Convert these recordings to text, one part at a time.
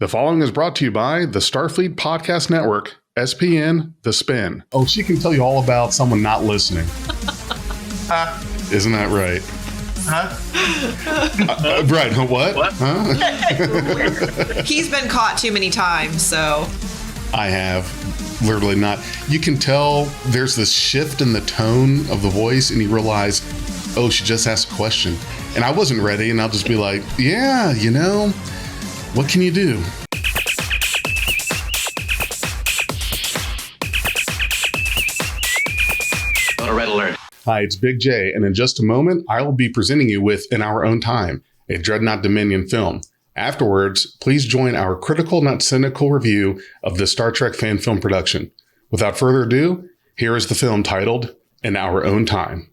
The following is brought to you by the Starfleet Podcast Network, SPN, The Spin. Oh, she can tell you all about someone not listening. Isn't that right? Right, what? Huh? He's been caught too many times, so. I have. Literally not. You can tell there's this shift in the tone of the voice, and you realize, oh, she just asked a question. And I wasn't ready, and I'll just be like, yeah, you know, what can you do? Red alert. Hi, it's Big J, and in just a moment, I will be presenting you with In Our Own Time, a Dreadnought Dominion film. Afterwards, please join our Critical-not-Cynical review of the Star Trek fan film production. Without further ado, here is the film titled In Our Own Time.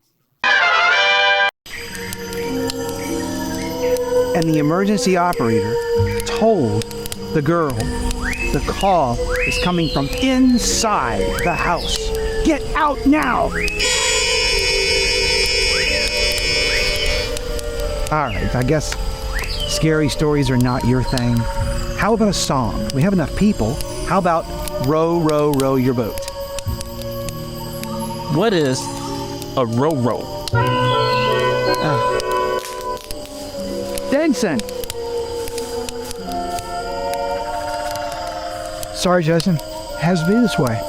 And the emergency operator told the girl the call is coming from inside the house. Get out now! Alright, I guess scary stories are not your thing. How about a song? We have enough people. How about Row, Row, Row Your Boat? What is a row-row? Denson! Sorry, Justin. Has to be this way.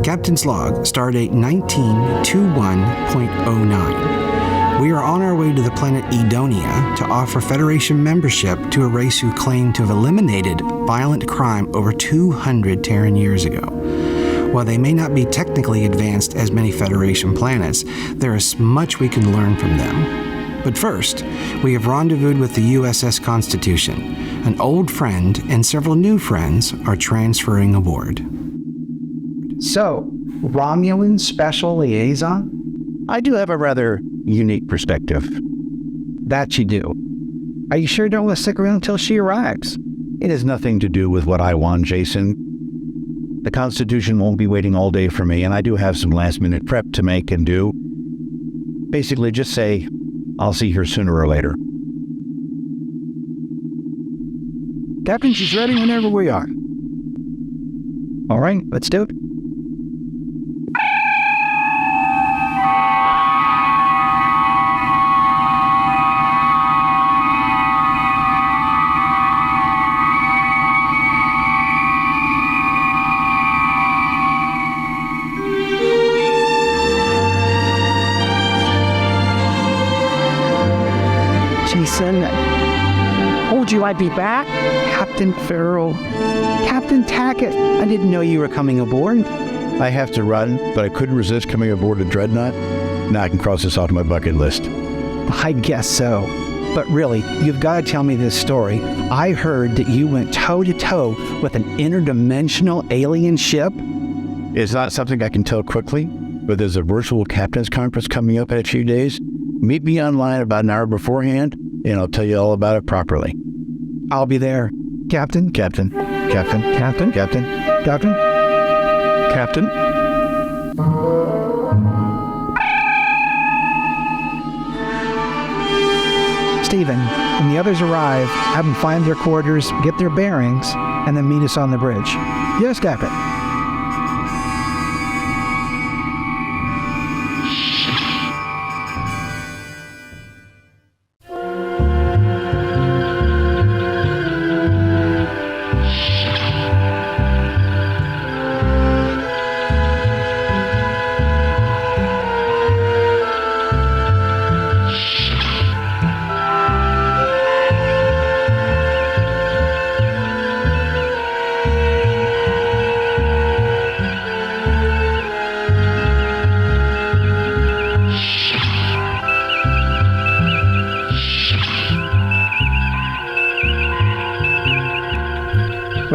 Captain's Log, Stardate 1921.09. We are on our way to the planet Edonia to offer Federation membership to a race who claim to have eliminated violent crime over 200 Terran years ago. While they may not be technically advanced as many Federation planets, there is much we can learn from them. But first, we have rendezvoused with the USS Constitution. An old friend and several new friends are transferring aboard. So, Romulan Special Liaison? I do have a rather unique perspective. That you do. Are you sure you don't want to stick around until she arrives? It has nothing to do with what I want, Jason. The Constitution won't be waiting all day for me, and I do have some last-minute prep to make and do. Basically, just say, I'll see her sooner or later. Captain, she's ready whenever we are. All right, let's do it. Jason, told you I'd be back. Captain Farrell. Captain Tackett, I didn't know you were coming aboard. I have to run, but I couldn't resist coming aboard a Dreadnought. Now I can cross this off my bucket list. I guess so. But really, you've got to tell me this story. I heard that you went toe-to-toe with an interdimensional alien ship. It's not something I can tell quickly, but there's a virtual captain's conference coming up in a few days. Meet me online about an hour beforehand, and I'll tell you all about it properly. I'll be there. Captain? Captain. Captain. Captain? Captain. Captain? Captain. Stephen, when the others arrive, have them find their quarters, get their bearings, and then meet us on the bridge. Yes, Captain.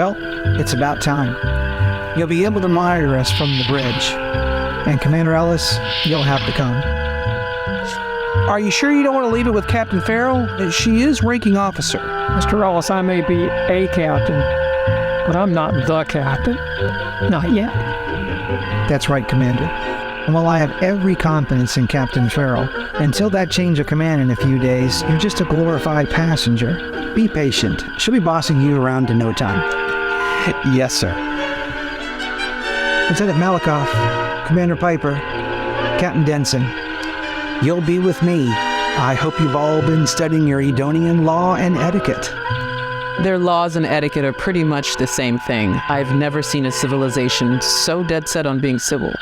Well, it's about time. You'll be able to monitor us from the bridge. And Commander Ellis, you'll have to come. Are you sure you don't want to leave it with Captain Farrell? She is ranking officer. Mr. Ellis, I may be a captain, but I'm not the captain. Not yet. That's right, Commander. And while I have every confidence in Captain Farrell, until that change of command in a few days, you're just a glorified passenger. Be patient. She'll be bossing you around in no time. Yes, sir. Lieutenant Malikoff, Commander Piper, Captain Denson, you'll be with me. I hope you've all been studying your Edonian law and etiquette. Their laws and etiquette are pretty much the same thing. I've never seen a civilization so dead set on being civil.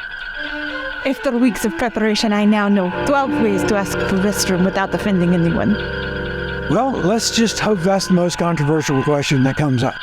After weeks of preparation, I now know 12 ways to ask for restroom without offending anyone. Well, let's just hope that's the most controversial question that comes up.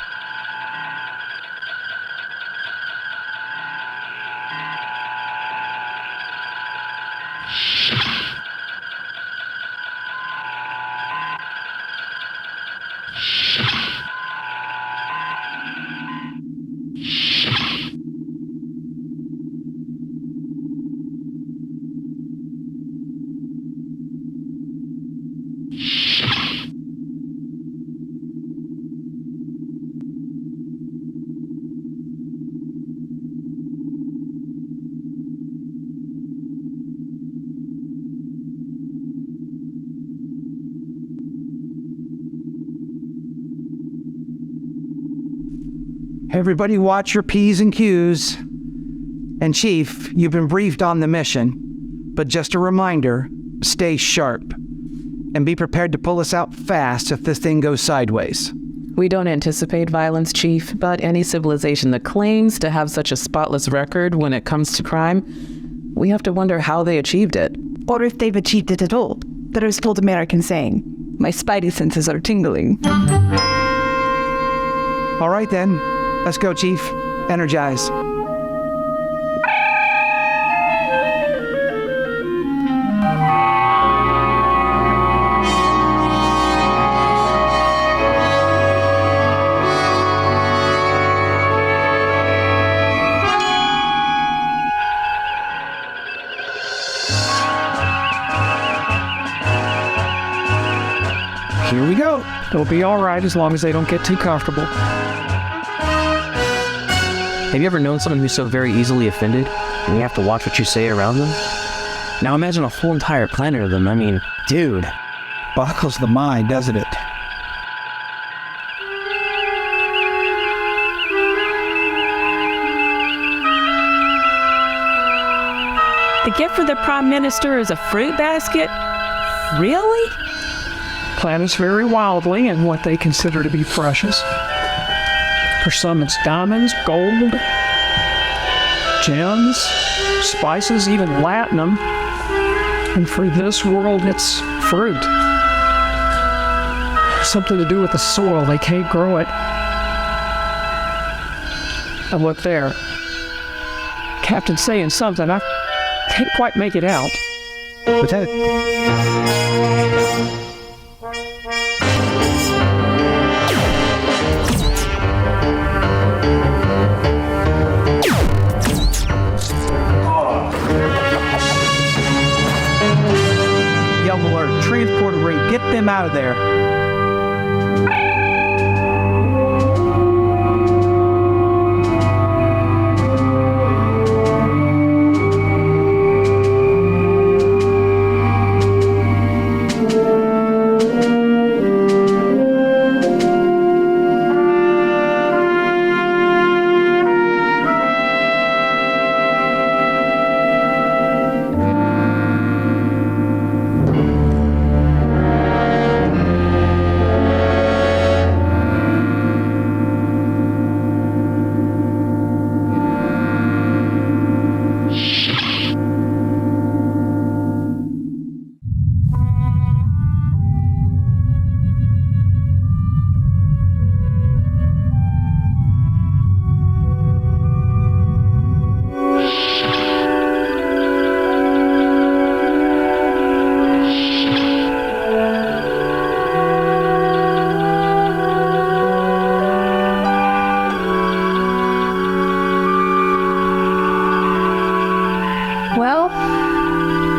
Everybody watch your P's and Q's. And Chief, you've been briefed on the mission, but just a reminder, stay sharp. And be prepared to pull us out fast if this thing goes sideways. We don't anticipate violence, Chief, but any civilization that claims to have such a spotless record when it comes to crime, we have to wonder how they achieved it. Or if they've achieved it at all. There's an old American saying, my spidey senses are tingling. All right then, let's go, Chief. Energize. Here we go. It'll be all right as long as they don't get too comfortable. Have you ever known someone who's so very easily offended, and you have to watch what you say around them? Now imagine a whole entire planet of them. I mean, dude. Boggles the mind, doesn't it? The gift for the Prime Minister is a fruit basket? Really? Planets vary wildly in what they consider to be precious. For some, it's diamonds, gold, gems, spices, even latinum. And for this world, it's fruit. Something to do with the soil. They can't grow it. And look there. Captain's saying something. I can't quite make it out. Lieutenant. Yellow alert. Transport rate. Get them out of there.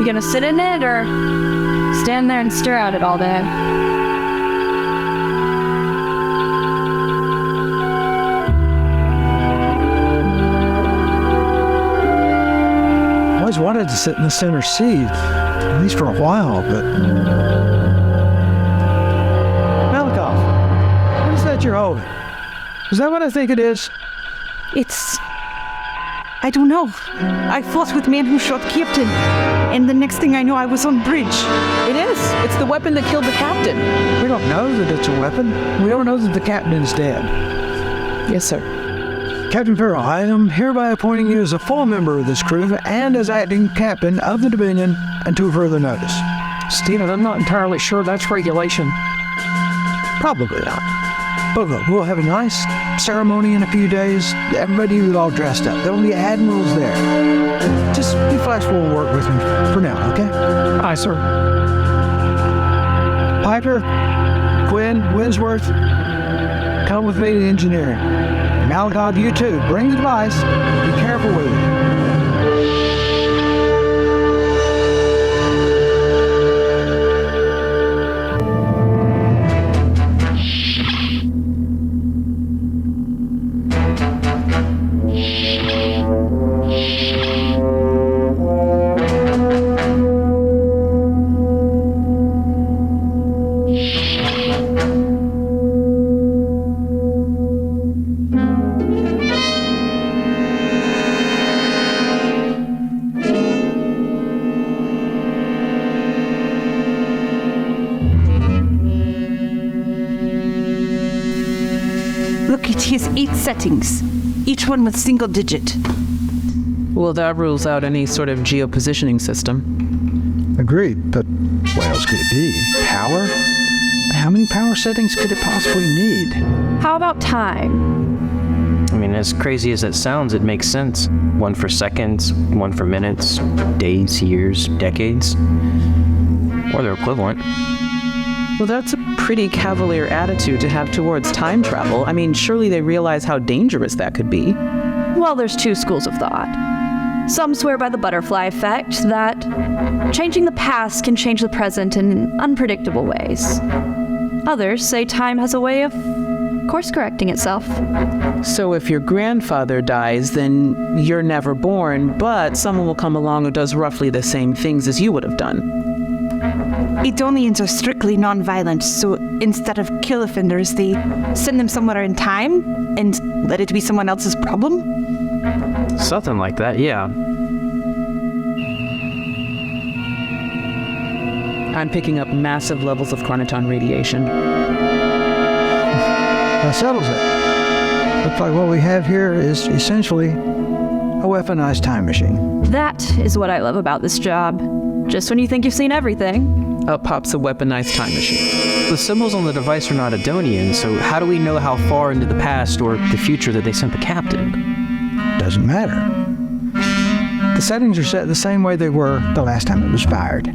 gonna sit in it or stand there and stare at it all day? I always wanted to sit in the center seat, at least for a while, but... Malikov, what is that you're holding? Is that what I think it is? It's... I don't know. I fought with men who shot Captain, and the next thing I know, I was on bridge. It is. It's the weapon that killed the captain. We don't know that it's a weapon. We don't know that the captain is dead. Yes, sir. Captain Farrell, I am hereby appointing you as a full member of this crew and as acting captain of the Dominion until further notice. Stephen, I'm not entirely sure that's regulation. Probably not. But look, we'll have a nice ceremony in a few days. Everybody will all dressed up. There'll be admirals there. Just be flexible and work with me for now, okay? Aye, sir. Piper, Quinn, Winsworth, come with me to engineering. Malikov, you too. Bring the device. Be careful with it. Look, it has 8 settings, each one with single digit. Well, that rules out any sort of geopositioning system. Agreed, but what else could it be? Power? How many power settings could it possibly need? How about time? I mean, as crazy as it sounds, it makes sense. One for seconds, one for minutes, days, years, decades, or their equivalent. Well, that's a pretty cavalier attitude to have towards time travel. I mean, surely they realize how dangerous that could be. Well, there's 2 schools of thought. Some swear by the butterfly effect, that changing the past can change the present in unpredictable ways. Others say time has a way of course-correcting itself. So if your grandfather dies, then you're never born, but someone will come along who does roughly the same things as you would have done. Edonians are strictly non-violent, so instead of kill offenders, they send them somewhere in time and let it be someone else's problem? Something like that, yeah. I'm picking up massive levels of Chronoton radiation. That settles it. Looks like what we have here is essentially a weaponized time machine. That is what I love about this job. Just when you think you've seen everything, up pops a weaponized time machine. The symbols on the device are not Edonian, so how do we know how far into the past or the future that they sent the captain? Doesn't matter. The settings are set the same way they were the last time it was fired.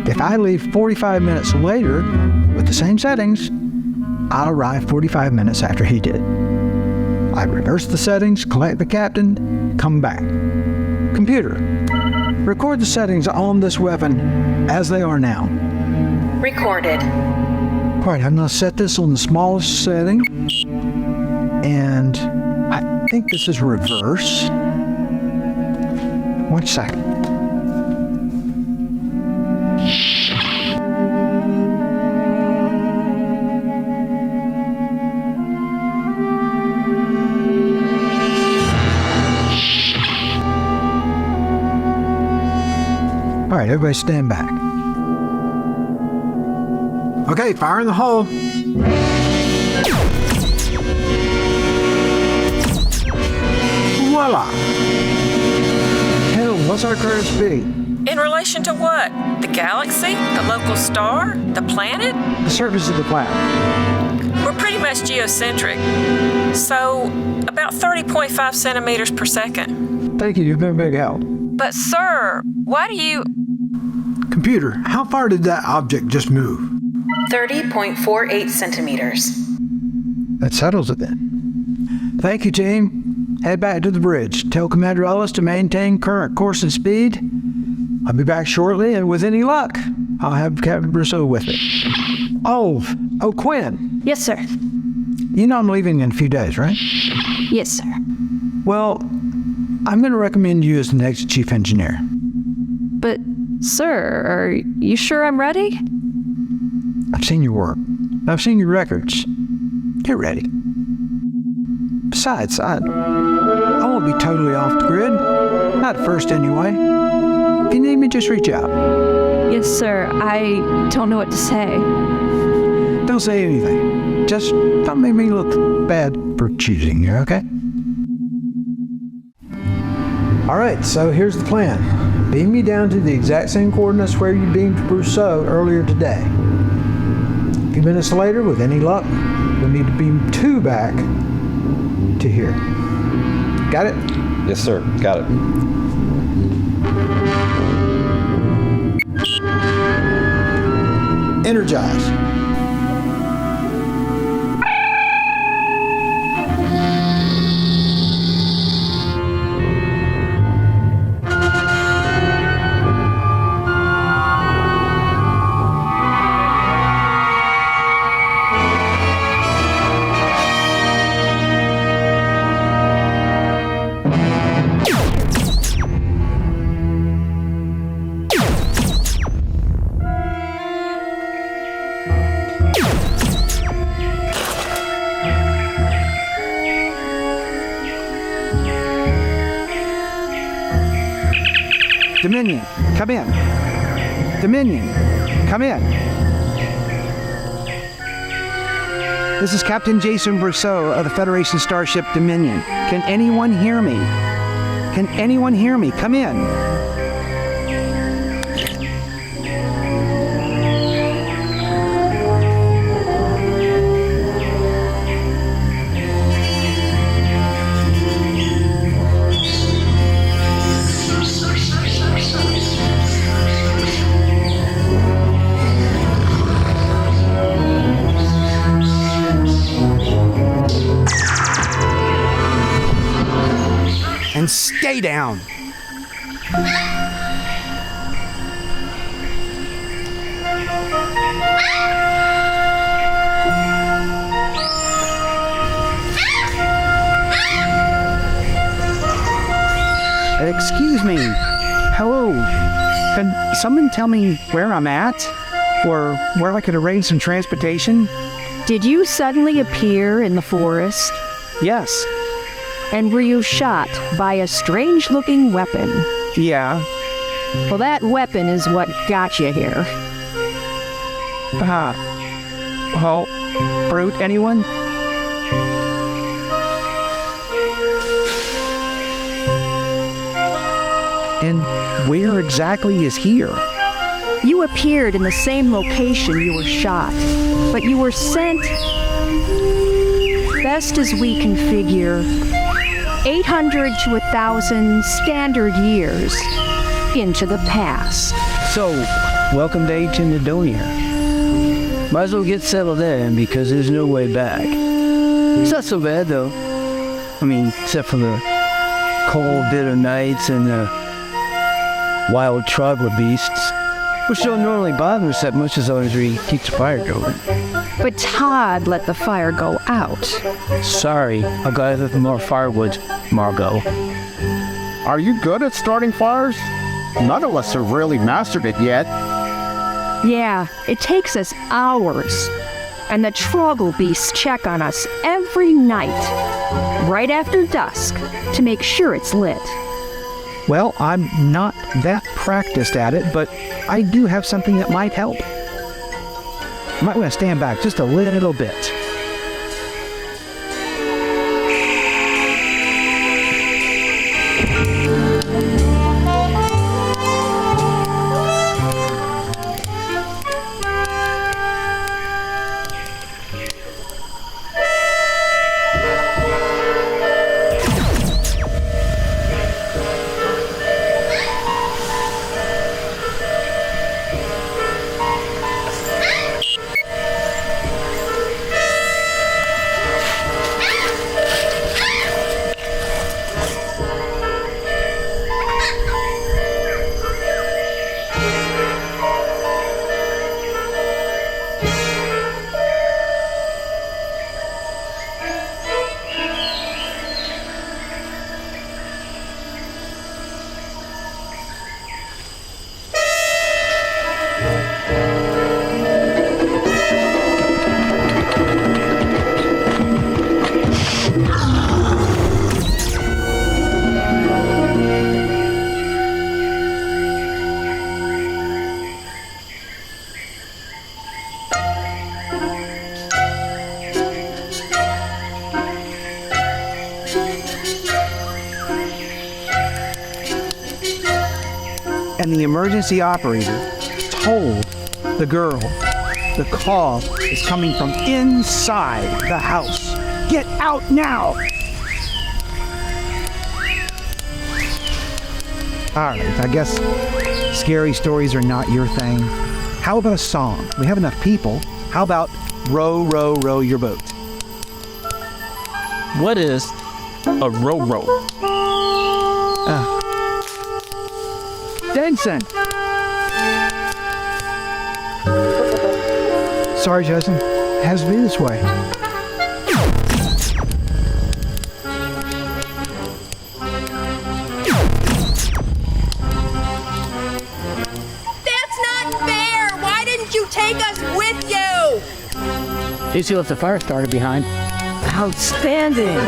If I leave 45 minutes later with the same settings, I'll arrive 45 minutes after he did. I reverse the settings, collect the captain, come back. Computer, record the settings on this weapon as they are now. Recorded. All right, I'm going to set this on the smallest setting. And I think this is reverse. 1 second. All right, everybody stand back. Okay, fire in the hole. Voila! Hell, what's our current speed? In relation to what? The galaxy? The local star? The planet? The surface of the planet. We're pretty much geocentric. So, about 30.5 centimeters per second. Thank you, you've been a big help. But sir, why do you... Computer, how far did that object just move? 30.48 centimeters. That settles it then. Thank you, team. Head back to the bridge. Tell Commander Ellis to maintain current course and speed. I'll be back shortly, and with any luck, I'll have Captain Brousseau with me. Oh, Quinn. Yes, sir. You know I'm leaving in a few days, right? Yes, sir. Well, I'm going to recommend you as the next chief engineer. But, sir, are you sure I'm ready? I've seen your work. I've seen your records. Get ready. Besides, I won't be totally off the grid. Not at first, anyway. If you need me, just reach out. Yes, sir. I don't know what to say. Don't say anything. Just don't make me look bad for choosing you, okay? All right, so here's the plan. Beam me down to the exact same coordinates where you beamed Brousseau earlier today. A few minutes later, with any luck, you'll need to beam 2 back to here. Got it? Yes, sir. Got it. Energize. Dominion, come in. Dominion, come in. This is Captain Jason Brousseau of the Federation starship Dominion. Can anyone hear me? Can anyone hear me? Come in. And stay down. Excuse me. Hello. Can someone tell me where I'm at? Or where I could arrange some transportation? Did you suddenly appear in the forest? Yes. And were you shot by a strange-looking weapon? Yeah. Well, that weapon is what got you here. Well, Brute, anyone? And where exactly is here? You appeared in the same location you were shot, but you were sent, best as we can figure, 800 to 1,000 standard years into the past. So, welcome to ancient Edonia. Might as well get settled in because there's no way back. It's not so bad though. I mean, except for the cold, bitter nights and the wild troglodyte beasts, which don't normally bother us that much as long as we keep the fire going. But Todd let the fire go out. Sorry, I'll gather more firewood, Margot. Are you good at starting fires? None of us have really mastered it yet. Yeah, it takes us hours. And the troggle beasts check on us every night, right after dusk, to make sure it's lit. Well, I'm not that practiced at it, but I do have something that might help. I might want to stand back just a little bit. and the emergency operator told the girl the call is coming from inside the house. Get out now! All right, I guess scary stories are not your thing. How about a song? We have enough people. How about Row, Row, Row Your Boat? What is a row? Denson! Sorry, Justin. It has to be this way. That's not fair! Why didn't you take us with you? You still left the fire starter behind. Outstanding.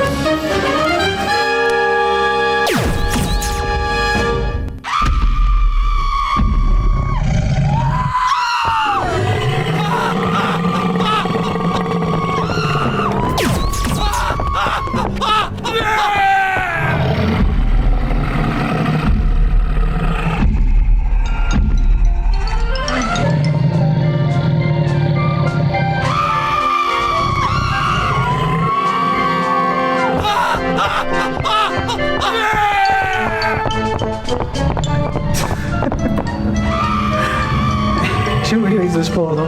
Should we leave this photo?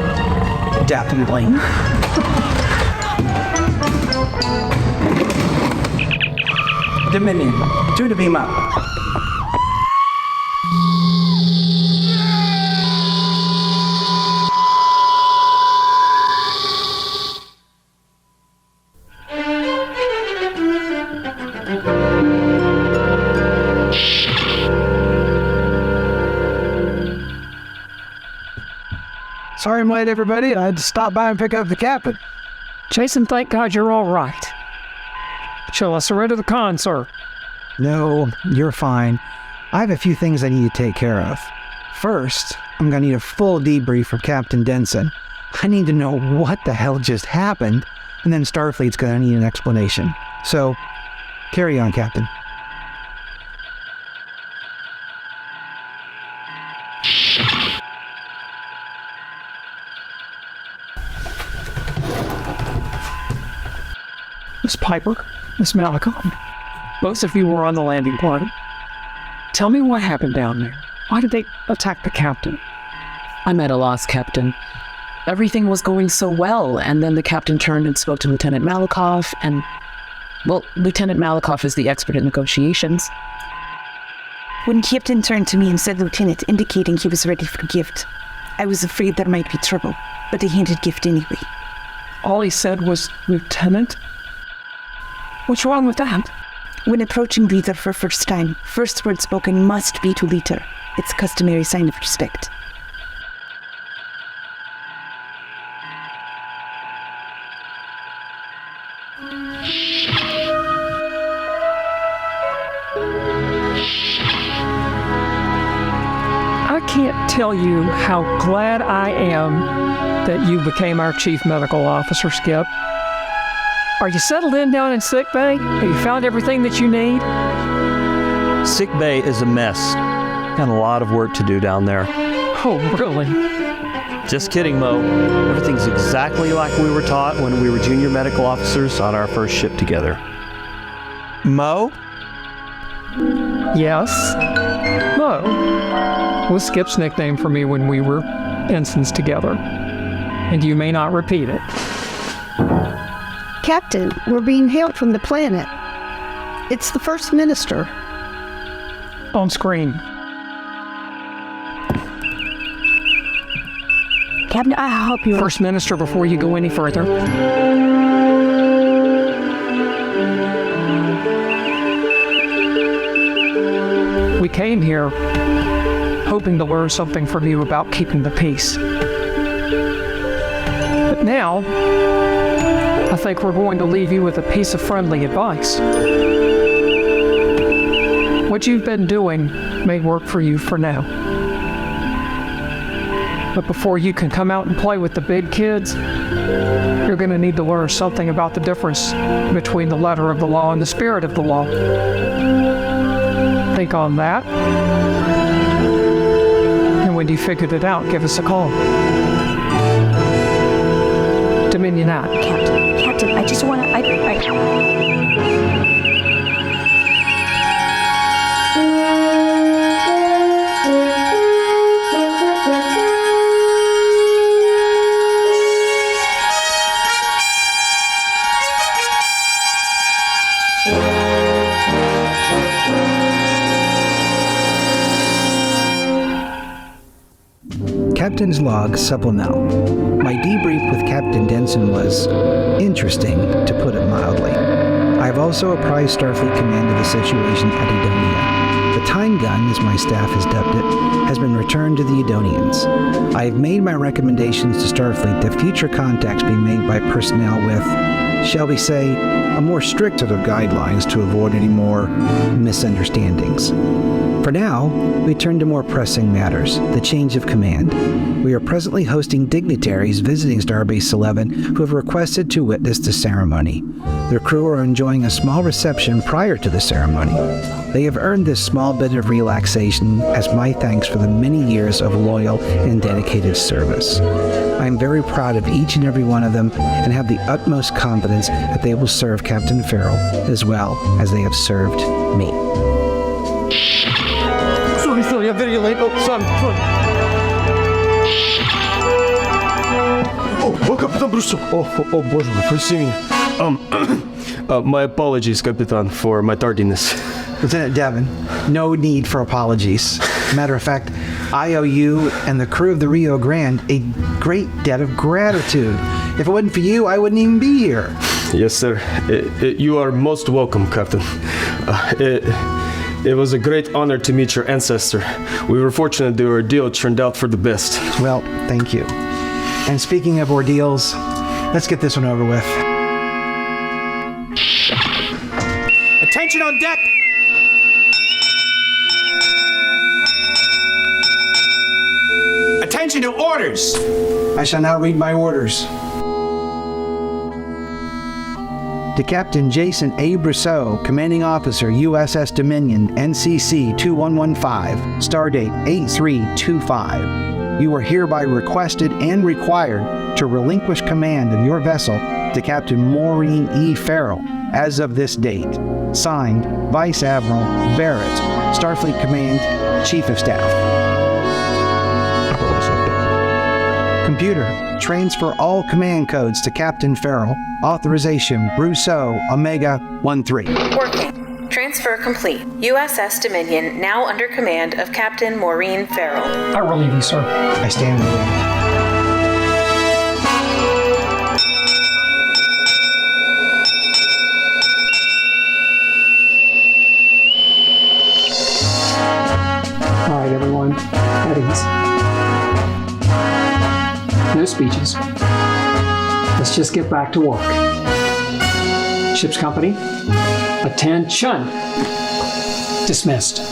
Definitely. Dominion, 2 to beam up. Sorry I'm late, everybody. I had to stop by and pick up the captain. Jason, thank God you're all right. Shall I surrender the con, sir? No, you're fine. I have a few things I need to take care of. First, I'm going to need a full debrief from Captain Denson. I need to know what the hell just happened, and then Starfleet's going to need an explanation. So, carry on, Captain. Miss Piper, Miss Malachon, both of you were on the landing party. Tell me what happened down there. Why did they attack the captain? I'm at a loss, Captain. Everything was going so well, and then the captain turned and spoke to Lieutenant Malakoff, and, well, Lieutenant Malakoff is the expert in negotiations. When Captain turned to me and said Lieutenant, indicating he was ready for gift, I was afraid there might be trouble, but he handed gift anyway. All he said was, Lieutenant? What's wrong with that? When approaching leader for first time, first word spoken must be to leader. It's customary sign of respect. I can't tell you how glad I am that you became our chief medical officer, Skip. Are you settled in down in sick bay? Have you found everything that you need? Sick bay is a mess. Got a lot of work to do down there. Oh, really? Just kidding, Mo. Everything's exactly like we were taught when we were junior medical officers on our first ship together. Mo? Yes? Mo was Skip's nickname for me when we were ensigns together. And you may not repeat it. Captain, we're being hailed from the planet. It's the First Minister. On screen. Captain, I'll help you. First Minister, before you go any further. We came here hoping to learn something from you about keeping the peace. But now, I think we're going to leave you with a piece of friendly advice. What you've been doing may work for you for now. But before you can come out and play with the big kids, you're going to need to learn something about the difference between the letter of the law and the spirit of the law. Think on that. you figured it out, give us a call. Dominion out. Captain, I just want to... Captain's Log Supplemental. My debrief with Captain Denson was interesting, to put it mildly. I have also apprised Starfleet Command of the situation at Edonia. The Time Gun, as my staff has dubbed it, has been returned to the Edonians. I have made my recommendations to Starfleet that future contacts be made by personnel with, shall we say, a more strict set of guidelines to avoid any more misunderstandings. For now, we turn to more pressing matters, the change of command. We are presently hosting dignitaries visiting Starbase 11 who have requested to witness the ceremony. Their crew are enjoying a small reception prior to the ceremony. They have earned this small bit of relaxation as my thanks for the many years of loyal and dedicated service. I am very proud of each and every one of them and have the utmost confidence that they will serve Captain Farrell as well as they have served me. Sorry, I'm very late. Oh, son. Oh, Captain Brusso. Oh, Боже, прости меня. My apologies, Capitan, for my tardiness. Lieutenant Devon, no need for apologies. Matter of fact, I owe you and the crew of the Rio Grande a great debt of gratitude. If it wasn't for you, I wouldn't even be here. Yes, sir. You are most welcome, Captain. It was a great honor to meet your ancestor. We were fortunate the ordeal turned out for the best. Well, thank you. And speaking of ordeals, let's get this one over with. Attention on deck! Attention to orders! I shall now read my orders. To Captain Jason A. Brousseau, Commanding Officer, USS Dominion, NCC 2115, Stardate 8325. You are hereby requested and required to relinquish command of your vessel to Captain Maureen E. Farrell as of this date. Signed, Vice Admiral Barrett, Starfleet Command, Chief of Staff. Computer, transfer all command codes to Captain Farrell. Authorization, Brousseau, Omega 13. Working. Transfer complete. USS Dominion now under command of Captain Maureen Farrell. I relieve you, sir. I stand relieved. All right, everyone, at ease. No speeches. Let's just get back to work. Ship's company, attention. Dismissed.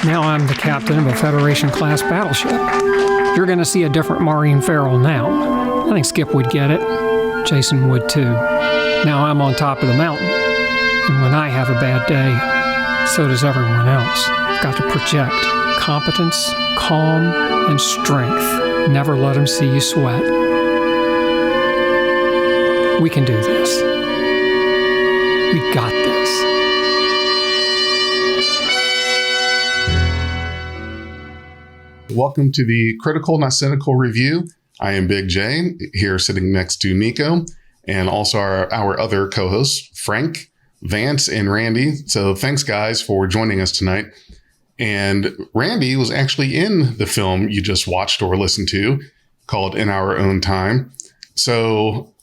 Now I'm the captain of a Federation-class battleship. You're going to see a different Maureen Farrell now. I think Skip would get it. Jason would too. Now I'm on top of the mountain. And when I have a bad day, so does everyone else. I've got to project competence, calm, and strength. Never let them see you sweat. We can do this. We got this. Welcome to the Critical-not-Cynical review. I am Big J, here sitting next to Nico, and also our other co-hosts, Frank, Vance, and Randy. So thanks, guys, for joining us tonight. And Randy was actually in the film you just watched or listened to, called In Our Own Time. So,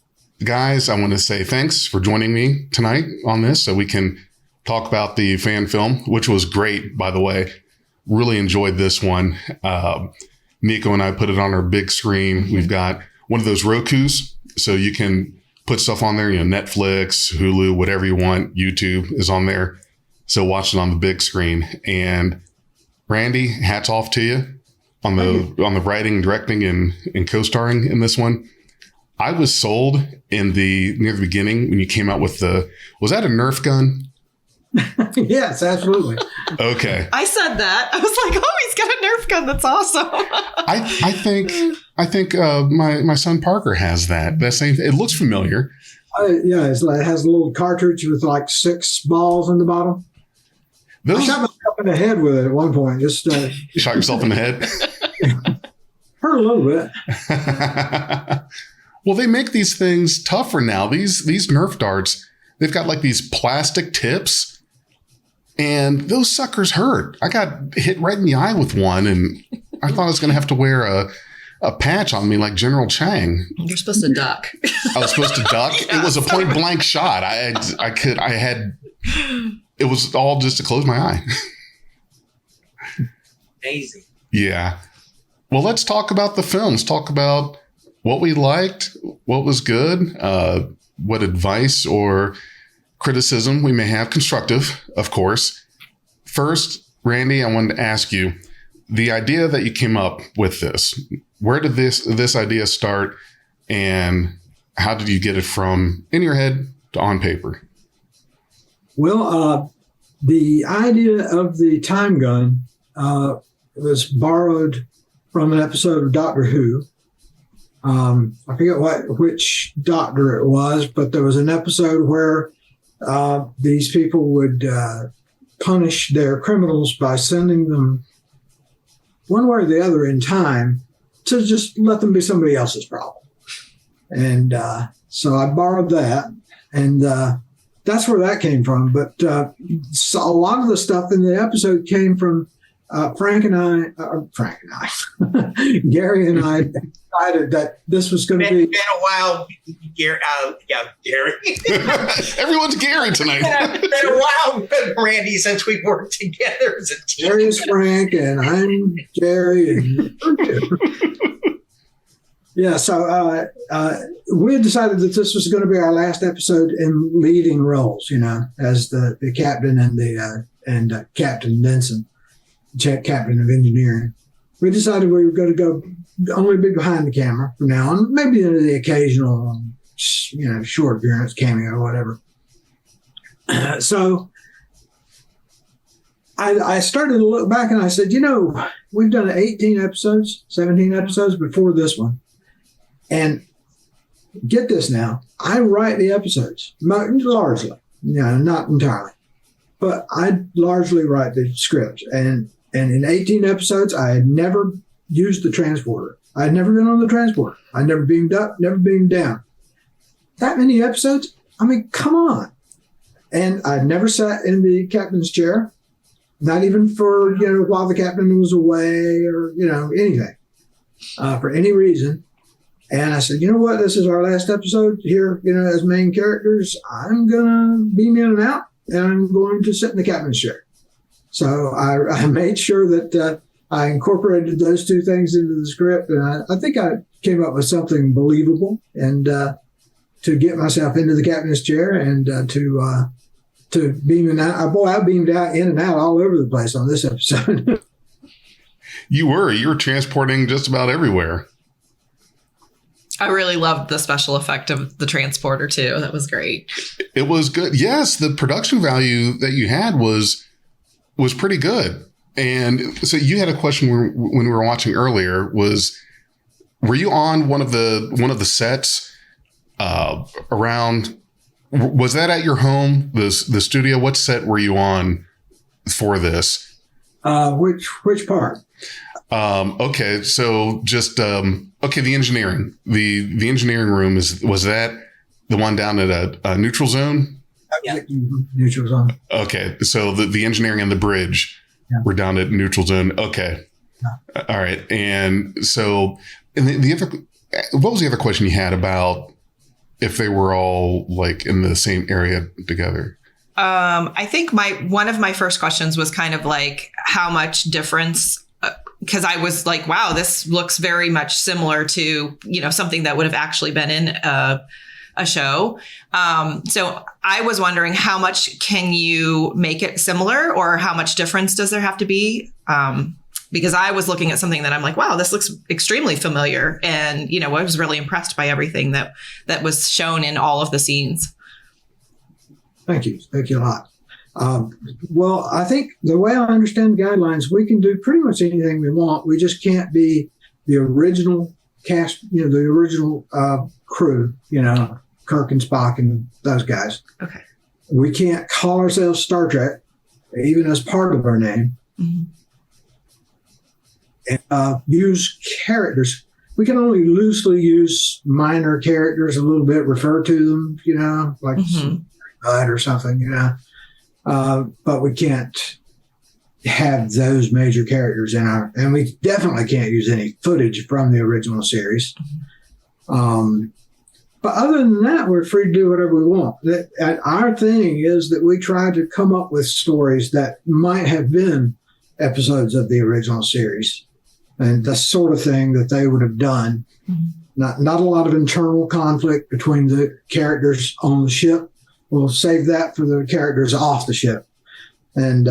guys, I want to say thanks for joining me tonight on this so we can talk about the fan film, which was great, by the way. Really enjoyed this one. Nico and I put it on our big screen. We've got one of those Rokus, so you can put stuff on there, Netflix, Hulu, whatever you want. YouTube is on there. So watch it on the big screen. And Randy, hats off to you on the writing, directing, and co-starring in this one. I was sold near the beginning when you came out with was that a Nerf gun? Yes, absolutely. Okay. I said that. I was like, oh, he's got a Nerf gun. That's awesome. I think my son Parker has that. That same. It looks familiar. Yeah, it has a little cartridge with like 6 balls in the bottom. I shot myself in the head with it at one point. Just you shot yourself in the head. Hurt a little bit. Well, they make these things tougher now. These Nerf darts, they've got like these plastic tips, and those suckers hurt. I got hit right in the eye with one, and I thought I was going to have to wear a patch on me like General Chang. You're supposed to duck. I was supposed to duck. Yeah. It was a point blank shot. It was all just to close my eye. Amazing. Yeah. Well, let's talk about the films. Talk about what we liked, what was good, what advice or criticism we may have, constructive, of course. First, Randy, I wanted to ask you, the idea that you came up with this, where did this idea start, and how did you get it from in your head to on paper? Well, the idea of the time gun was borrowed from an episode of Doctor Who. I forget which doctor it was, but there was an episode where these people would punish their criminals by sending them one way or the other in time to just let them be somebody else's problem. And so I borrowed that, and that's where that came from. But so a lot of the stuff in the episode came from Gary and I decided that this was going to be. Been a while, Gary. Gary. Everyone's Gary tonight. Been a while, Randy, since we've worked together as a team. Gary is Frank, and I'm Gary. And yeah, so we had decided that this was going to be our last episode in leading roles, as the captain and Captain Benson, captain of engineering. We decided we were going to go only be behind the camera from now on, maybe the occasional, short appearance, cameo, or whatever. So I started to look back, and I said, we've done 18 episodes, 17 episodes before this one. And get this now, I write the episodes, largely, not entirely, but I largely write the scripts. And in 18 episodes, I had never used the transporter. I had never been on the transporter. I never beamed up, never beamed down. That many episodes? I mean, come on. And I never sat in the captain's chair, not even for, while the captain was away or, anything, for any reason. And I said, you know what? This is our last episode here, as main characters. I'm going to beam in and out, and I'm going to sit in the captain's chair. So I made sure that I incorporated those two things into the script. And I think I came up with something believable, and to get myself into the captain's chair and to beam in and out. Boy, I beamed out in and out all over the place on this episode. You were transporting just about everywhere. I really loved the special effect of the transporter too. That was great. It was good. Yes, the production value that you had was pretty good. And so you had a question when we were watching earlier. Were you on one of the sets around? Was that at your home, the studio? What set were you on for this? Which part? Okay, so just the engineering. The engineering room was that the one down at a neutral zone? Yeah, neutral zone. Okay, so the engineering and the bridge were down at neutral zone. Okay, all right. And so, the other, what was the other question you had about if they were all like in the same area together? I think one of my first questions was kind of like how much difference. Because I was like, wow, this looks very much similar to, something that would have actually been in a show. So I was wondering, how much can you make it similar, or how much difference does there have to be? Because I was looking at something that I'm like, wow, this looks extremely familiar. And, I was really impressed by everything that was shown in all of the scenes. Thank you. Thank you a lot. Well, I think the way I understand the guidelines, we can do pretty much anything we want. We just can't be the original cast, the original crew, Kirk and Spock and those guys. Okay. We can't call ourselves Star Trek, even as part of our name. Mm-hmm. And, use characters. We can only loosely use minor characters a little bit, refer to them, like Bud or something, but we can't have those major characters and we definitely can't use any footage from the original series. But other than that, we're free to do whatever we want. Our thing is that we try to come up with stories that might have been episodes of the original series, and the sort of thing that they would have done. Mm-hmm. Not a lot of internal conflict between the characters on the ship. We'll save that for the characters off the ship, and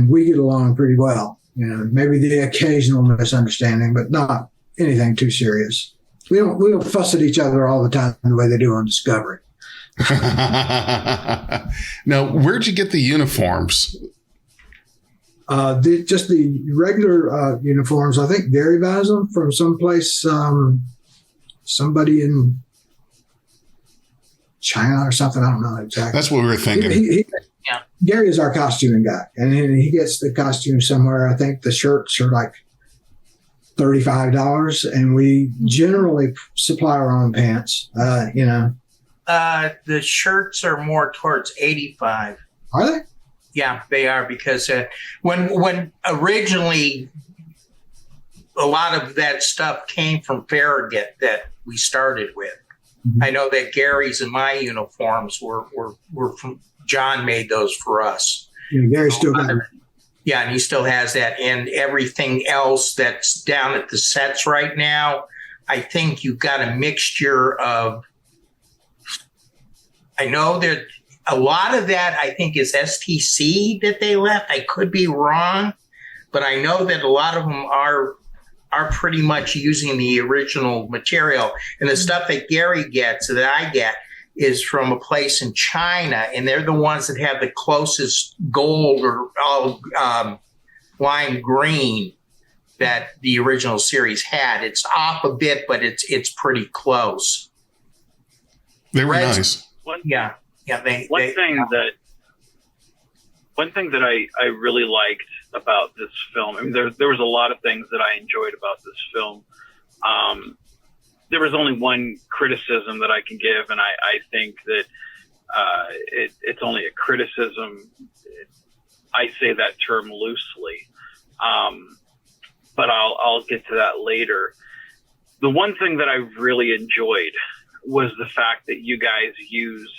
we get along pretty well. Maybe the occasional misunderstanding, but not anything too serious. We don't fuss at each other all the time the way they do on Discovery. Now, where'd you get the uniforms? Just the regular uniforms. I think Gary buys them from someplace, somebody in China or something. I don't know exactly. That's what we were thinking. Gary is our costuming guy, and he gets the costume somewhere. I think the shirts are like $35, and we generally supply our own pants. The shirts are more towards 85. Are they? Yeah, they are, because when originally a lot of that stuff came from Farragut that we started with. Mm-hmm. I know that Gary's and my uniforms were from John made those for us. Yeah, Gary still got them. Yeah, and he still has that. And everything else that's down at the sets right now, I think you've got a mixture of, I know that a lot of that I think is STC that they left. I could be wrong, but I know that a lot of them are pretty much using the original material. And the stuff that Gary gets, that I get, is from a place in China, and they're the ones that have the closest gold or lime green that the original series had. It's off a bit, but it's pretty close. They were nice. One thing that I really liked about this film, I mean, there was a lot of things that I enjoyed about this film. There was only one criticism that I can give, and I think that it's only a criticism. I say that term loosely, but I'll get to that later. The one thing that I really enjoyed was the fact that you guys used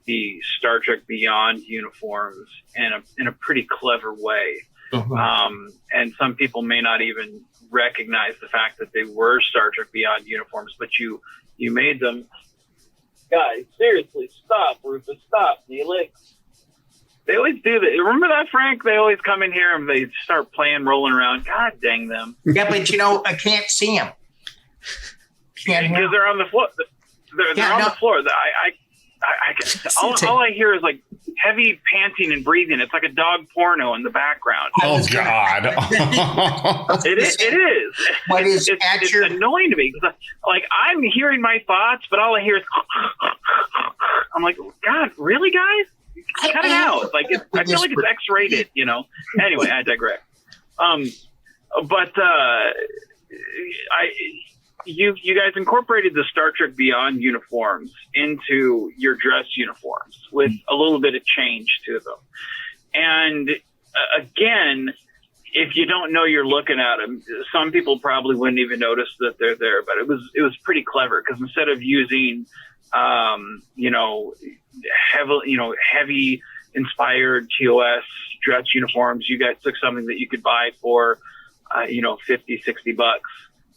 the Star Trek Beyond uniforms in a pretty clever way. Uh-huh. And some people may not even recognize the fact that they were Star Trek Beyond uniforms, but you made them. Guys, seriously, stop, Rufus, stop, Neelix. They always do that. Remember that, Frank? They always come in here and they start playing, rolling around. God dang them. Yeah, but I can't see them. Because they're on the floor. They're on the floor. All I hear is like heavy panting and breathing. It's like a dog porno in the background. Oh God! It is. What is it's annoying to me. Like I'm hearing my thoughts, but all I hear is. I'm like, God, really, guys? Cut it out. Like I feel like it's X-rated. Anyway, I digress. You guys incorporated the Star Trek Beyond uniforms into your dress uniforms with a little bit of change to them. And again, if you don't know you're looking at them, some people probably wouldn't even notice that they're there. But it was pretty clever, because instead of using heavy inspired TOS dress uniforms, you guys took something that you could buy for $50-$60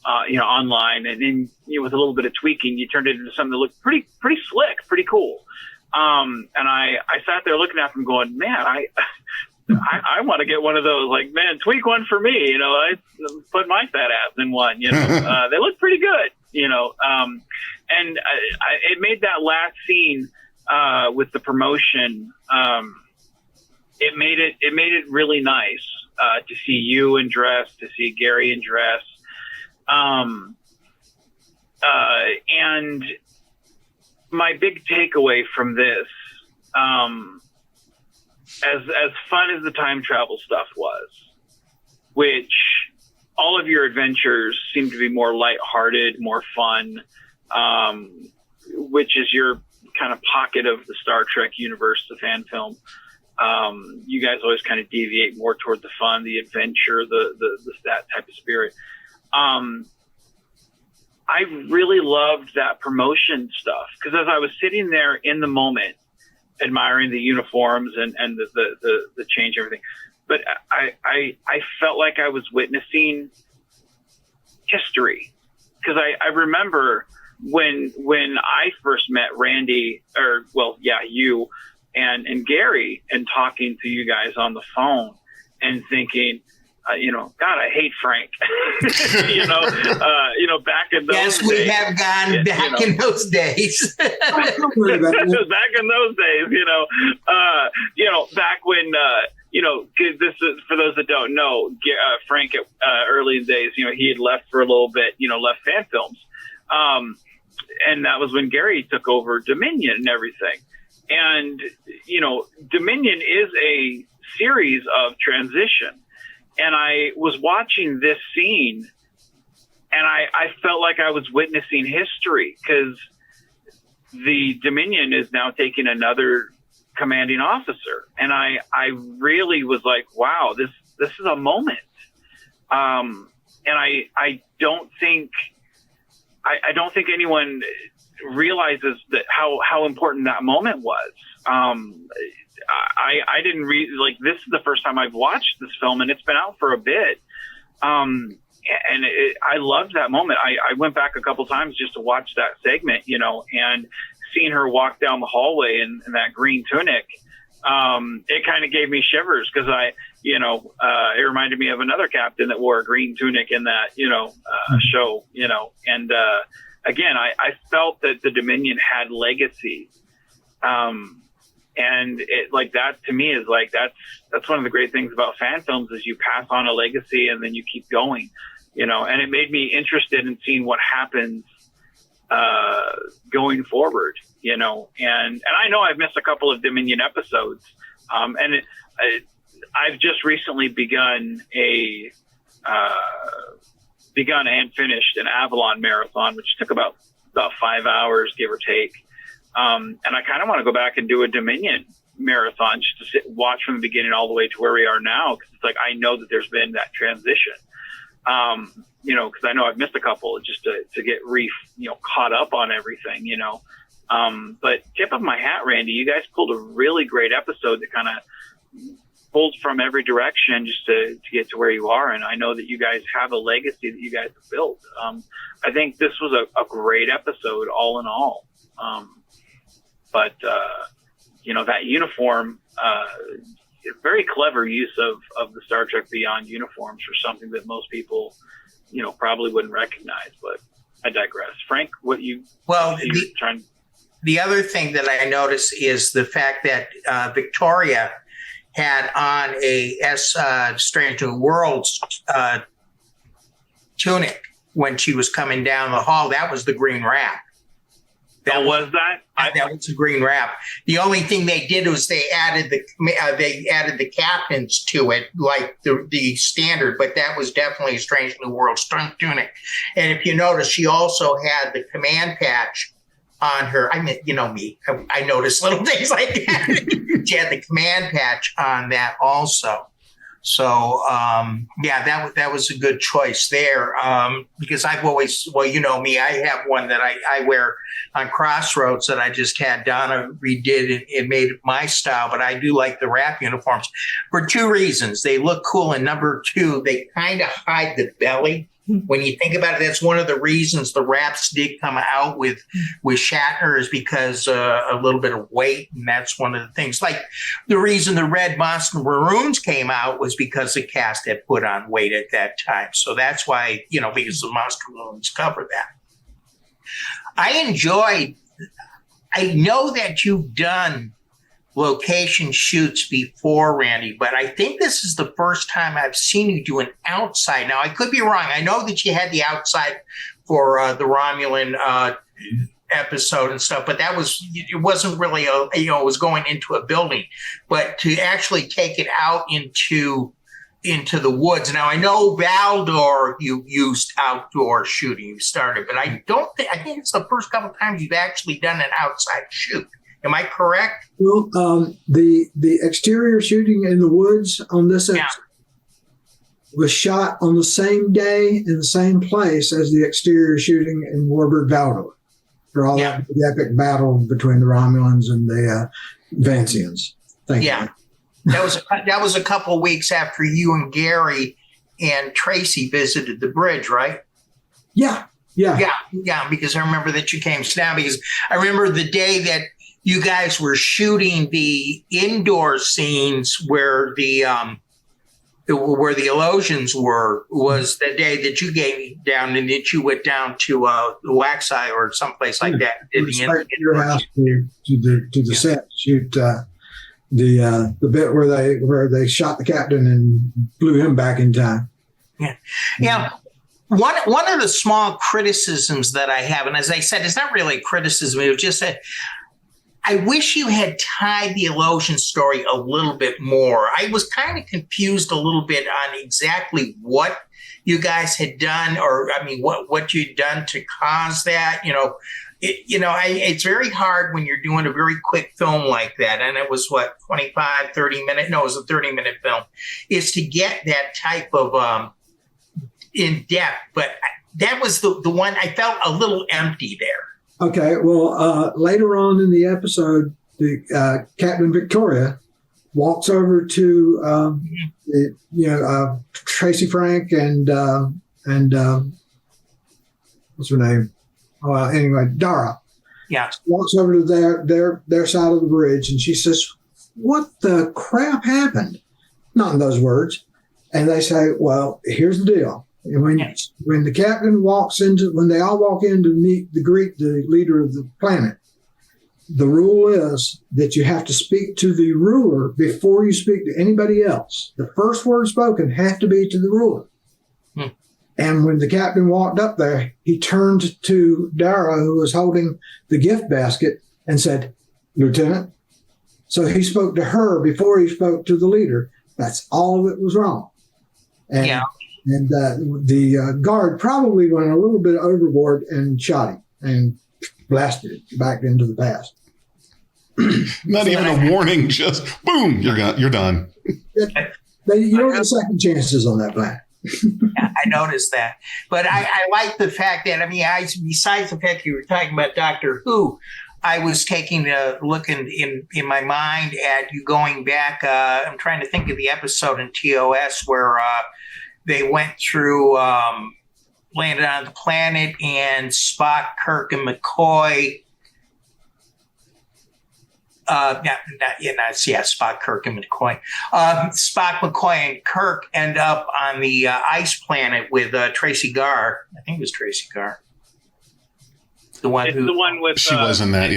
online, and then with a little bit of tweaking, you turned it into something that looked pretty slick, pretty cool. And I sat there looking at them, going, man, I want to get one of those. Like, man, tweak one for me. I put my fat ass in one. They look pretty good. And it made that last scene with the promotion it made it really nice to see you in dress, to see Gary in dress, and my big takeaway from this, as fun as the time travel stuff was, which all of your adventures seem to be more lighthearted, more fun, which is your kind of pocket of the Star Trek universe, the fan film. You guys always kind of deviate more toward the fun, the adventure, that type of spirit. I really loved that promotion stuff, because as I was sitting there in the moment, admiring the uniforms and the change, everything, but I felt like I was witnessing history, because I remember when I first met Randy, you and Gary, and talking to you guys on the phone and thinking, God, I hate Frank. Back in those days. Yes, we have gone back in those days. Back in those days, back when, this is for those that don't know, Frank, early days, he had left for a little bit, left fan films. And that was when Gary took over Dominion and everything. And, Dominion is a series of transition. And I was watching this scene, and I felt like I was witnessing history, because the Dominion is now taking another commanding officer. And I really was like, wow, this is a moment. And I don't think anyone realizes that how important that moment was. I didn't this is the first time I've watched this film, and it's been out for a bit. And I loved that moment. I went back a couple times just to watch that segment, and seeing her walk down the hallway in that green tunic, it kind of gave me shivers, because it reminded me of another captain that wore a green tunic in that, show, and again, I felt that the Dominion had legacy. And it, like, that to me is like, that's one of the great things about fan films, is you pass on a legacy and then you keep going, and it made me interested in seeing what happens, going forward, and I know I've missed a couple of Dominion episodes. And I've just recently begun and finished an Avalon marathon, which took about 5 hours, give or take. And I kind of want to go back and do a Dominion marathon, just to watch from the beginning all the way to where we are now. Cause it's like, I know that there's been that transition, cause I know I've missed a couple, just to get caught up on everything, but tip of my hat, Randy, you guys pulled a really great episode that kind of pulled from every direction just to get to where you are. And I know that you guys have a legacy that you guys have built. I think this was a great episode all in all. But that uniform, very clever use of the Star Trek Beyond uniforms for something that most people, probably wouldn't recognize. But I digress. Frank, the other thing that I noticed is the fact that Victoria had on a Strange New Worlds tunic when she was coming down the hall. That was the green wrap. That was a green wrap. The only thing they did was they added the captains to it, like the standard, but that was definitely a Strange New Worlds tunic. And if you notice, she also had the command patch on her. I mean, me, I noticed little things like that. She had the command patch on that also. So, that was a good choice there, because I've always, me, I have one that I wear on Crossroads that I just had Donna redid and made it my style, but I do like the wrap uniforms for two reasons. They look cool, and number two, they kind of hide the belly. When you think about it, that's one of the reasons the wraps did come out with Shatner, is because a little bit of weight, and that's one of the things. Like the reason the Red Monster Maroons came out was because the cast had put on weight at that time. So that's why, because the Monster Maroons cover that. I know that you've done location shoots before, Randy, but I think this is the first time I've seen you do an outside. Now, I could be wrong. I know that you had the outside for the Romulan episode and stuff, but it wasn't really it was going into a building, but to actually take it out into the woods. Now, I know Valdor, you used outdoor shooting, you started, but I think it's the first couple of times you've actually done an outside shoot. Am I correct? Well, the exterior shooting in the woods on this episode was shot on the same day in the same place as the exterior shooting in Warbird Valdor for all that epic battle between the Romulans and the Vancians. Thank you. That was a couple of weeks after you and Gary and Tracy visited the bridge, right? Yeah. Because I remember that you came down, because I remember the day that you guys were shooting the indoor scenes where the Elosions was the day that you gave down, and that you went down to Waxeye or someplace like that. Your house to the set, shoot the bit where they shot the captain and blew him back in time. Yeah. One of the small criticisms that I have, and as I said, it's not really a criticism, it was just that I wish you had tied the Elosion story a little bit more. I was kind of confused a little bit on exactly what you guys had done, or what you'd done to cause that. It's very hard when you're doing a very quick film like that, and it was 30 minutes? No, it was a 30-minute film. Is to get that type of in depth, but that was the one I felt a little empty there. Okay, well, later on in the episode, the Captain Victoria walks over to Tracy Frank and what's her name? Dara. Yeah, walks over to their side of the bridge, and she says, "What the crap happened?" Not in those words, and they say, "Well, here's the deal." When the captain when they all walk in to greet the leader of the planet, the rule is that you have to speak to the ruler before you speak to anybody else. The first word spoken has to be to the ruler. And when the captain walked up there, he turned to Dara, who was holding the gift basket, and said, "Lieutenant." So he spoke to her before he spoke to the leader. That's all that was wrong. And the guard probably went a little bit overboard and shot him and blasted it back into the past. Not even a warning, just boom, you're done. You don't get second chances on that planet. I noticed that. But I like the fact that, besides the fact you were talking about Doctor Who, I was taking a look in my mind at you going back. I'm trying to think of the episode in TOS where they went through, landed on the planet, and Spock, Kirk, and McCoy. Spock, Kirk, and McCoy. Spock, McCoy, and Kirk end up on the ice planet with Tracy Garr. I think it was Tracy Garr. The one with she was in that,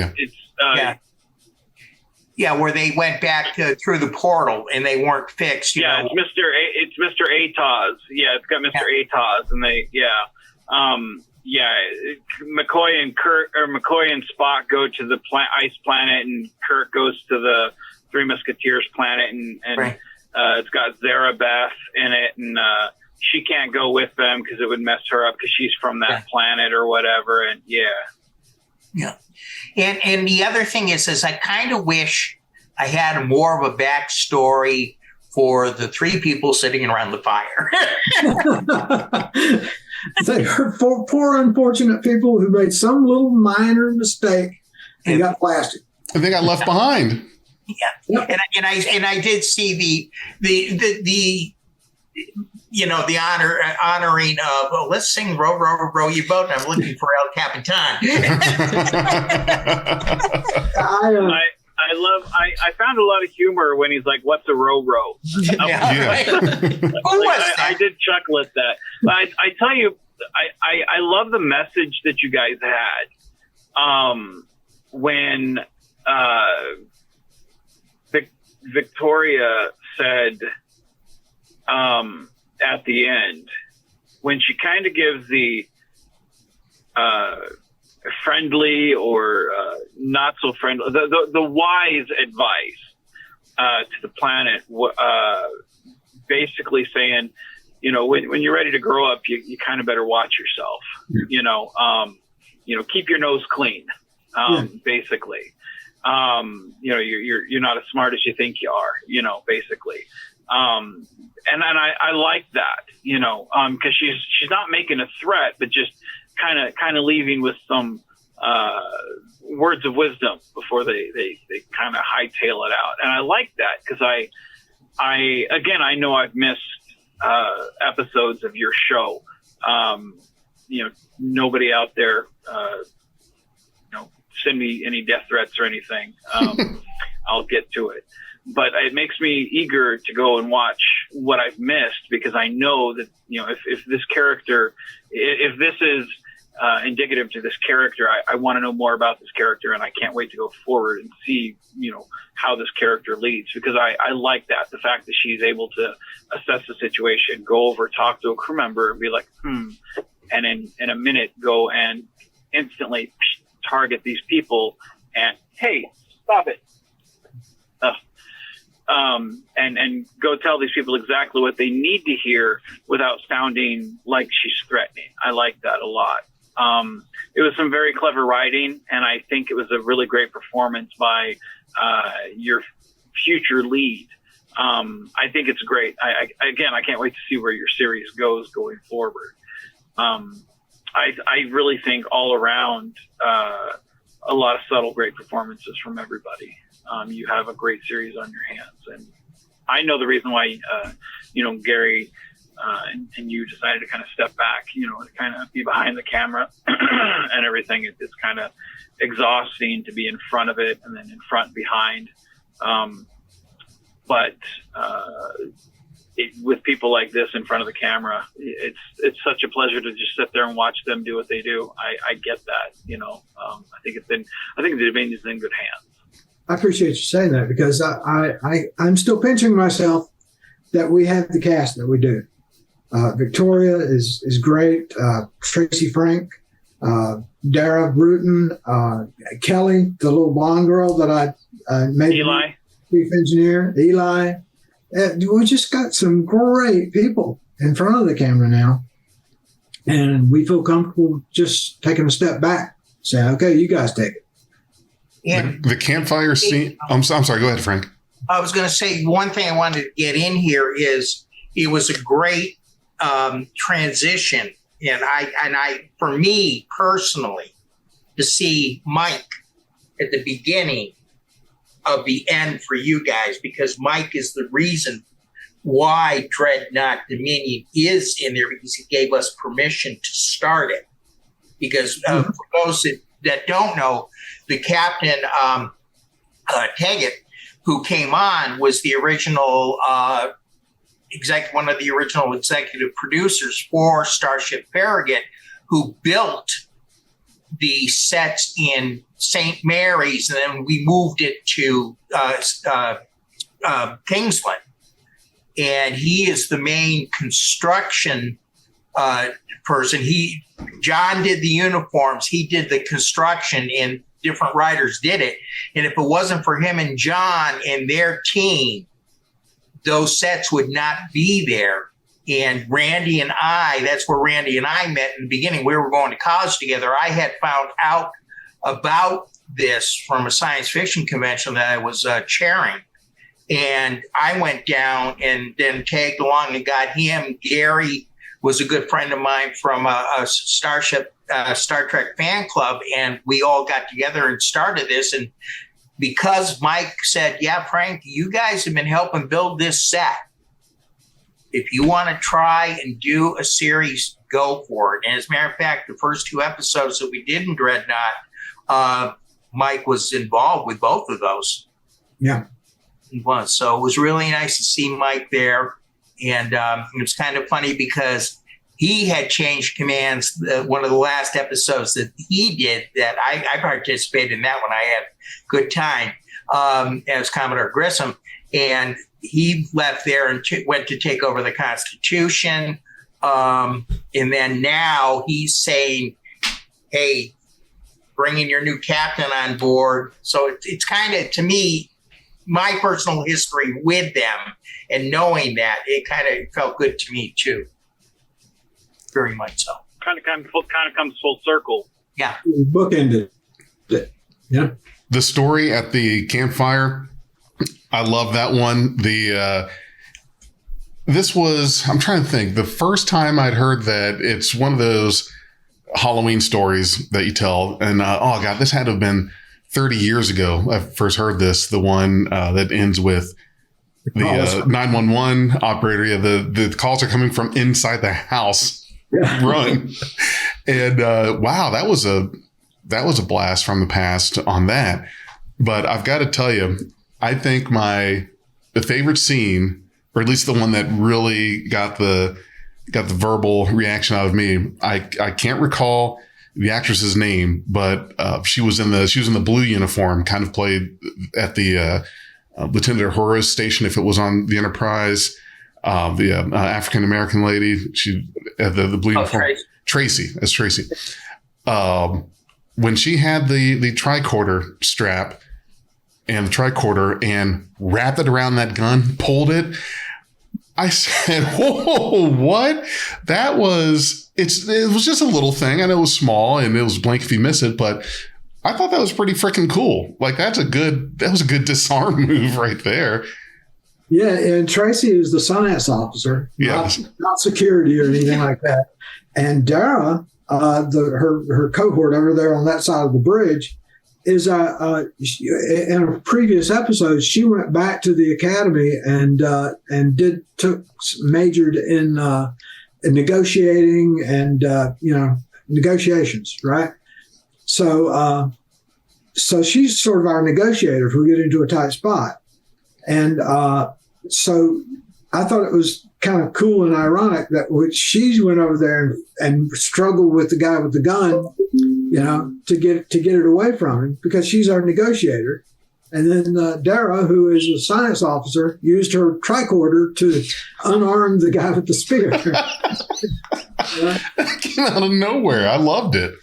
where they went back through the portal and they weren't fixed. It's Mr. Atoz. Yeah, it's got Mr. Atoz, and McCoy and Spock go to the ice planet, and Kirk goes to the Three Musketeers planet, and it's got Zarabeth in it, and she can't go with them because it would mess her up because she's from that planet or whatever, and And the other thing is I kind of wish I had more of a backstory for the three people sitting around the fire. They are poor, unfortunate people who made some little minor mistake and got blasted. And they got left behind. Yeah, and I did see the honoring of, let's sing "Row, Row, Row Your Boat," and I'm looking for El Capitan. I found a lot of humor when he's like, "What's a row?" I did chuckle at that. But I tell you, I love the message that you guys had when Victoria said at the end, when she kind of gives the friendly or not so friendly, the wise advice to the planet, basically saying, you know, when you're ready to grow up, you kind of better watch yourself. You know, keep your nose clean. Basically, you know, you're not as smart as you think you are. You know, basically, and I like that. You know, because she's not making a threat, but just kind of leaving with some words of wisdom before they kind of hightail it out. And I like that because I know I've missed episodes of your show. You know, nobody out there, send me any death threats or anything. I'll get to it. But it makes me eager to go and watch what I've missed, because I know that, you know, if this character, if this is indicative to this character, I want to know more about this character, and I can't wait to go forward and see, you know, how this character leads, because I like that. The fact that she's able to assess the situation, go over, talk to a crew member and be like, and in a minute go and instantly target these people and, hey, stop it. And go tell these people exactly what they need to hear without sounding like she's threatening. I like that a lot. It was some very clever writing, and I think it was a really great performance by your future lead. I think it's great. I can't wait to see where your series goes going forward. I really think all around a lot of subtle, great performances from everybody. You have a great series on your hands, and I know the reason why Gary and you decided to kind of step back, you know, to kind of be behind the camera and everything. It's kind of exhausting to be in front of it and then in front and behind. But with people like this in front of the camera, it's such a pleasure to just sit there and watch them do what they do. I get that, you know. I think the Dominion's in good hands. I appreciate you saying that, because I'm still pinching myself that we have the cast that we do. Victoria is great. Tracy Frank, Dara Bruton, Kelly, the little blonde girl that I made Eli, chief engineer, Eli. We just got some great people in front of the camera now, and we feel comfortable just taking a step back, saying, "Okay, you guys take it." And the campfire scene. I'm sorry. Go ahead, Frank. I was going to say one thing I wanted to get in here is it was a great transition, and I for me personally, to see Mike at the beginning of the end for you guys, because Mike is the reason why Dreadnought Dominion is in there, because he gave us permission to start it. Because for those that don't know, the captain, Taggett, who came on, was the original one of the original executive producers for Starship Farragut, who built the sets in St. Mary's, and then we moved it to Kingsland. And he is the main construction person. John did the uniforms, he did the construction, and different writers did it. And if it wasn't for him and John and their team, those sets would not be there. And Randy and I, that's where Randy and I met in the beginning. We were going to college together. I had found out about this from a science fiction convention that I was chairing. And I went down and then tagged along and got him. Gary was a good friend of mine from a Star Trek fan club, and we all got together and started this. And because Mike said, "Yeah, Frank, you guys have been helping build this set. If you want to try and do a series, go for it." And as a matter of fact, the first 2 episodes that we did in Dreadnought, Mike was involved with both of those. Yeah. He was. So it was really nice to see Mike there. And it was kind of funny because he had changed commands. One of the last episodes that he did, that I participated in that one, I had a good time, as Commodore Grissom. and he left there and went to take over the Constitution. And then now he's saying, hey, bringing your new captain on board. So it's kind of, to me, my personal history with them and knowing that, it kind of felt good to me too. Very much so. Kind of comes full circle. Yeah. Bookended it. Yeah. The story at the campfire, I love that one. This was, I'm trying to think, the first time I'd heard that. It's one of those Halloween stories that you tell. And oh God, this had to have been 30 years ago. I first heard this, the one that ends with the 911 operator. Yeah, the calls are coming from inside the house. Yeah. Run. And wow, that was a blast from the past on that. But I've got to tell you, I think the favorite scene, or at least the one that really got the verbal reaction out of me. I can't recall the actress's name, but she was in the blue uniform, kind of played at the Lieutenant Uhura's station if it was on the Enterprise. The African American lady, she the blue uniform. Tracy. That's Tracy. When she had the tricorder strap and the tricorder and wrapped it around that gun, pulled it, I said, whoa, what? It was just a little thing. I know it was small and it was blank if you miss it, but I thought that was pretty freaking cool. Like that was a good disarm move right there. Yeah, and Tracy is the science officer, not security or anything like that. And Dara, her cohort over there on that side of the bridge, is in a previous episode, she went back to the academy and majored in negotiating and negotiations, right? So she's sort of our negotiator if we get into a tight spot. And so I thought it was kind of cool and ironic that she went over there and struggled with the guy with the gun, to get it away from him because she's our negotiator. And then Dara, who is a science officer, used her tricorder to unarm the guy with the spear. That came out of nowhere. I loved it.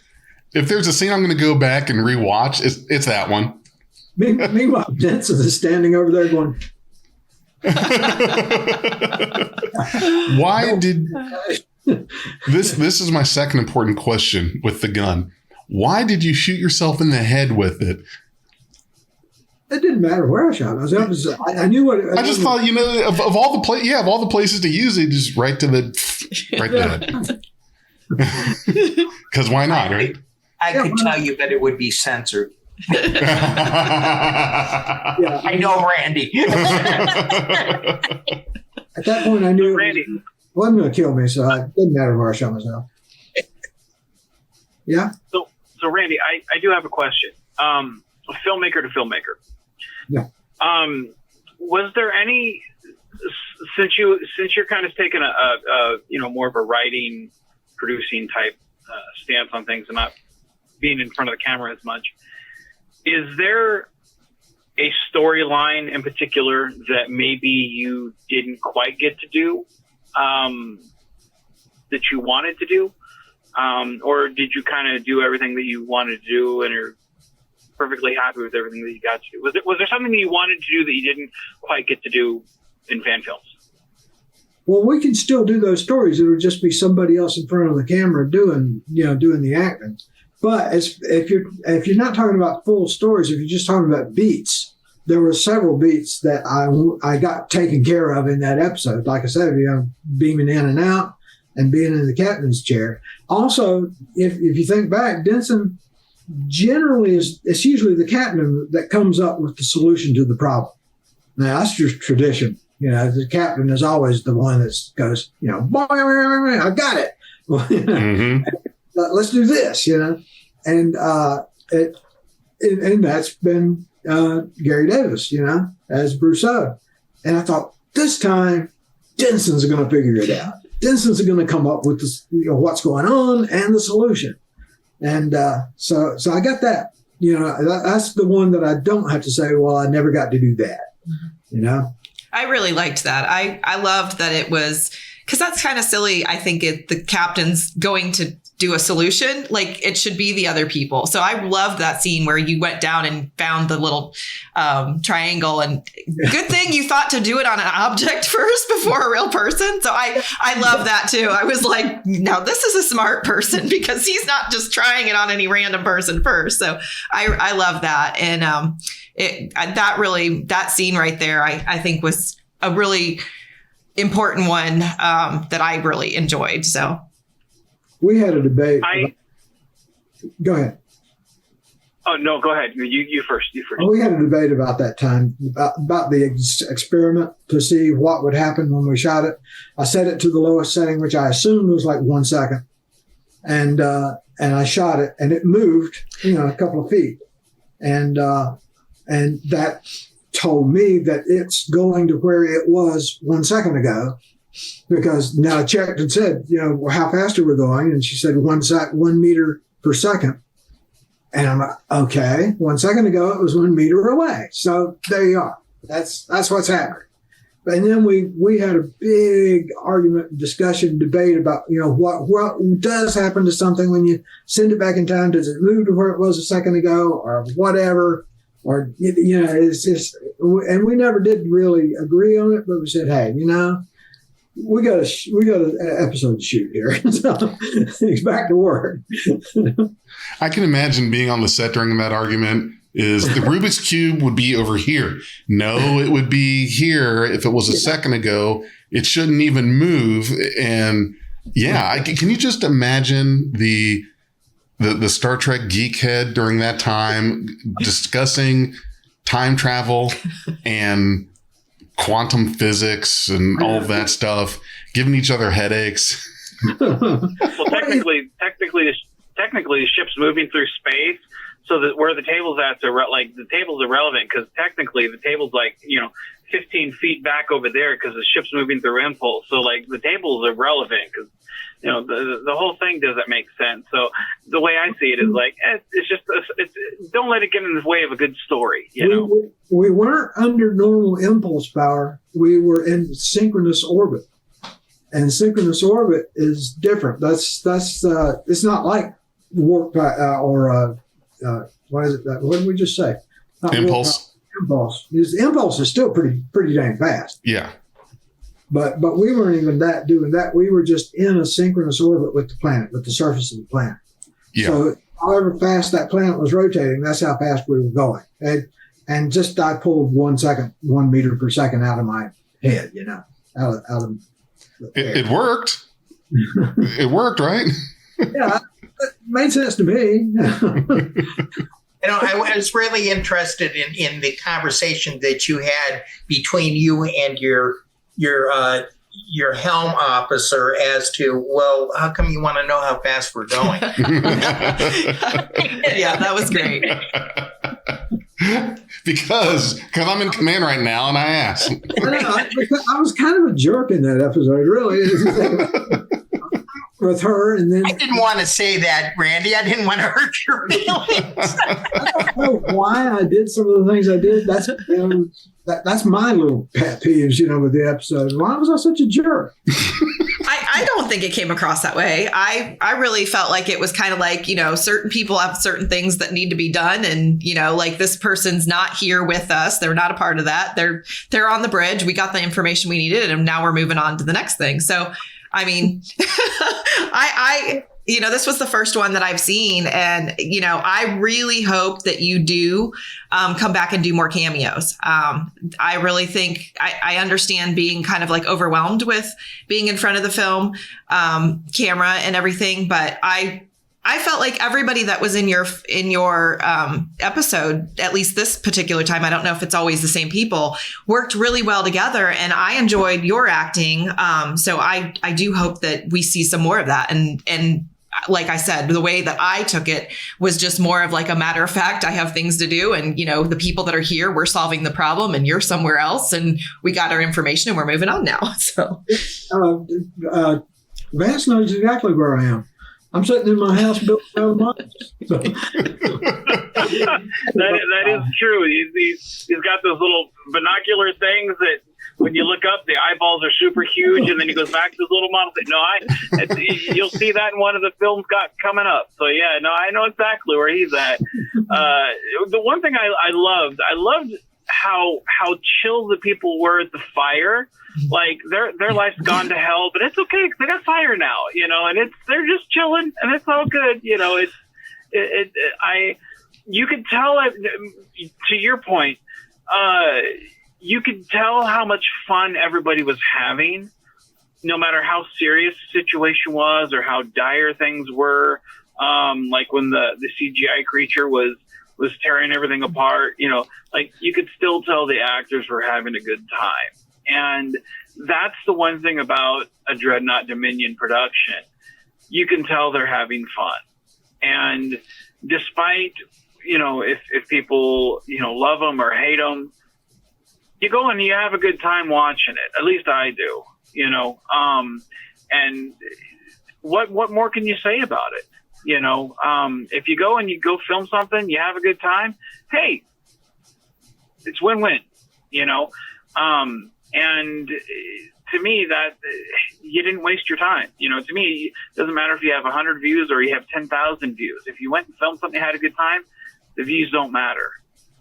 If there's a scene I'm going to go back and rewatch, it's that one. Meanwhile, Jensen is standing over there going, why did this is my second important question with the gun. Why did you shoot yourself in the head with it? It didn't matter where I shot. I knew what I just thought, of all the places to use it, just right to the because why not, right? I could tell you that it would be censored. I know, Randy. At that point, I knew Randy wasn't going to kill me, so it didn't matter where I shot myself. Yeah. So Randy, I do have a question. Filmmaker to filmmaker. Yeah. Was there any, since you're kind of taking a more of a writing, producing type stance on things and not being in front of the camera as much, is there a storyline in particular that maybe you didn't quite get to do, that you wanted to do? Or did you kind of do everything that you wanted to do and you're perfectly happy with everything that you got to do? Was there something that you wanted to do that you didn't quite get to do in fan films? Well, we can still do those stories. It would just be somebody else in front of the camera doing the acting. But if you're not talking about full stories, if you're just talking about beats, there were several beats that I got taken care of in that episode. Like I said, beaming in and out and being in the captain's chair. Also, if you think back, Denson generally it's usually the captain that comes up with the solution to the problem. Now that's just tradition. The captain is always the one that goes, I got it. Mm-hmm. Let's do this, and and that's been Gary Davis, as Brousseau. And I thought this time Denson's going to figure it out. Denson's going to come up with this, what's going on and the solution. And so I got that. That's the one that I don't have to say, well, I never got to do that. You know? I really liked that. I loved that it was, because that's kind of silly. I think the captain's going to do a solution. Like, it should be the other people. So I loved that scene where you went down and found the little triangle, and good thing you thought to do it on an object first before a real person. So I love that too. I was like, now this is a smart person, because he's not just trying it on any random person first. So I love that. And that scene right there, I think was a really important one that I really enjoyed. So we had a debate. Go ahead. Oh, no, go ahead. You first. We had a debate about that time, about the experiment to see what would happen when we shot it. I set it to the lowest setting, which I assumed was like 1 second. And I shot it, and it moved, a couple of feet. And that told me that it's going to where it was 1 second ago, because now I checked and said, how fast are we going? And she said 1 meter per second. And I'm like, okay, 1 second ago, it was 1 meter away. So there you are. That's what's happening. And then we had a big argument, discussion, debate about, what does happen to something when you send it back in time? Does it move to where it was a second ago, or whatever? Or, it's just, and we never did really agree on it, but we said, hey, we got an episode to shoot here. So he's back to work. I can imagine being on the set during that argument. Is the Rubik's Cube would be over here. No, it would be here. If it was a second ago, it shouldn't even move. And can you just imagine the Star Trek geekhead during that time discussing time travel and quantum physics and all of that stuff, giving each other headaches? Well, technically, the ship's moving through space, so that where the table's at, the table's irrelevant, because technically the table's 15 feet back over there, because the ship's moving through impulse. So the table's irrelevant, because the whole thing doesn't make sense. So the way I see it is it's just don't let it get in the way of a good story. We weren't under normal impulse power. We were in synchronous orbit, and synchronous orbit is different. That's it's not like warp or what is it? What did we just say? Not impulse. Impulse. Impulse is still pretty dang fast. Yeah. But we weren't even doing that. We were just in a synchronous orbit with the planet, with the surface of the planet. Yeah. So however fast that planet was rotating, that's how fast we were going. And just I pulled 1 meter per second out of my head, out of it worked. It worked, right? Yeah, it made sense to me. I was really interested in the conversation that you had between you and your helm officer as to, well, how come you want to know how fast we're going? Yeah, that was great. Because I'm in command right now, and I asked. I was kind of a jerk in that episode, really. With her, and then I didn't want to say that, Randy. I didn't want to hurt your feelings. I don't know why I did some of the things I did. That's my little pet peeves, with the episode. Why was I such a jerk? I don't think it came across that way. I really felt like it was kind of like, certain people have certain things that need to be done. And, this person's not here with us. They're not a part of that. They're on the bridge. We got the information we needed, and now we're moving on to the next thing. So, I mean, this was the first one that I've seen. And, I really hope that you do come back and do more cameos. I really think I understand being kind of overwhelmed with being in front of the film camera and everything. But I felt like everybody that was in your episode, at least this particular time, I don't know if it's always the same people, worked really well together, and I enjoyed your acting. So I do hope that we see some more of that. And like I said, the way that I took it was just more of a matter of fact. I have things to do, and the people that are here, we're solving the problem, and you're somewhere else, and we got our information, and we're moving on now. So Vance knows exactly where I am. I'm sitting in my house built around mine. So. that is true. He's got those little binocular things that when you look up, the eyeballs are super huge, and then he goes back to his little model. You'll see that in one of the films coming up. So yeah, no, I know exactly where he's at. The one thing I loved how chill the people were at the fire. Like their life's gone to hell, but it's okay because they got fire now, and they're just chilling and it's all good, you could tell to your point, you could tell how much fun everybody was having, no matter how serious the situation was or how dire things were. Like when the CGI creature was tearing everything apart, like you could still tell the actors were having a good time. And that's the one thing about a Dreadnought Dominion production. You can tell they're having fun. And despite, if people, love them or hate them, you go and you have a good time watching it. At least I do, and what more can you say about it? If you go and you go film something, you have a good time. Hey, it's win-win, and to me, that you didn't waste your time. To me, it doesn't matter if you have 100 views or you have 10,000 views. If you went and filmed something, had a good time, the views don't matter.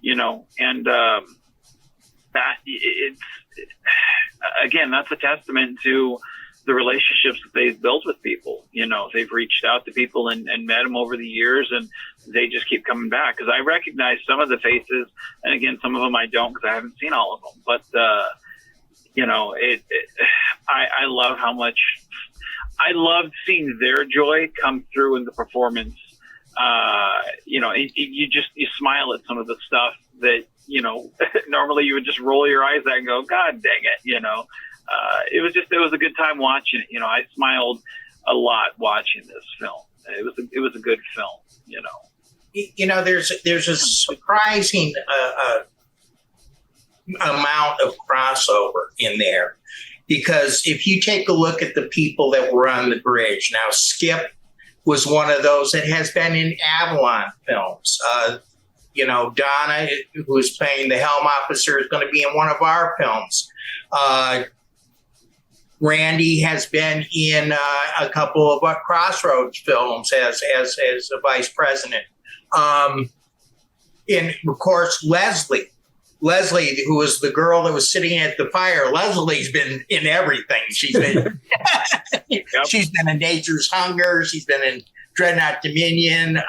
And that it's again, that's a testament to the relationships that they've built with people. They've reached out to people and met them over the years, and they just keep coming back. Because I recognize some of the faces, and again, some of them I don't because I haven't seen all of them. But I love how much I loved seeing their joy come through in the performance. You smile at some of the stuff that normally you would just roll your eyes at and go, God dang it, it was a good time watching it. I smiled a lot watching this film. It was a good film. There's a surprising amount of crossover in there, because if you take a look at the people that were on the bridge, now Skip was one of those that has been in Avalon films. Donna, who is playing the helm officer, is going to be in one of our films. Randy has been in a couple of Crossroads films as a vice president. And of course, Leslie, who was the girl that was sitting at the fire. Leslie's been in everything. She's been she's been in Nature's Hunger. She's been in Dreadnought Dominion.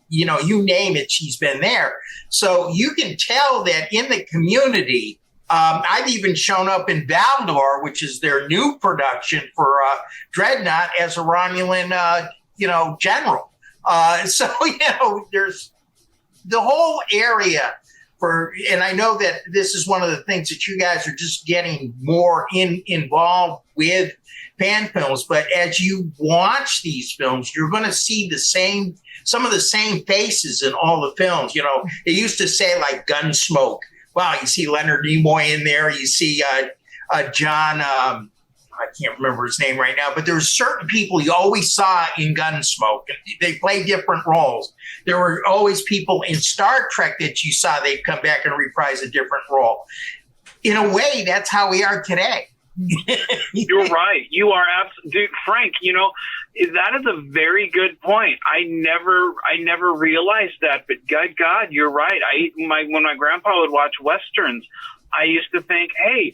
You name it, she's been there. So you can tell that in the community. I've even shown up in Valdor, which is their new production for Dreadnought, as a Romulan, general. So there's the whole area. And I know that this is one of the things that you guys are just getting more involved with fan films. But as you watch these films, you're going to see some of the same faces in all the films. They used to say like Gunsmoke. Wow, you see Leonard Nimoy in there. You see John, I can't remember his name right now, but there were certain people you always saw in Gunsmoke. They play different roles. There were always people in Star Trek that you saw they'd come back and reprise a different role. In a way, that's how we are today. You're right. You are absolutely, Frank. That is a very good point. I never realized that, but God, you're right. When my grandpa would watch Westerns, I used to think, hey,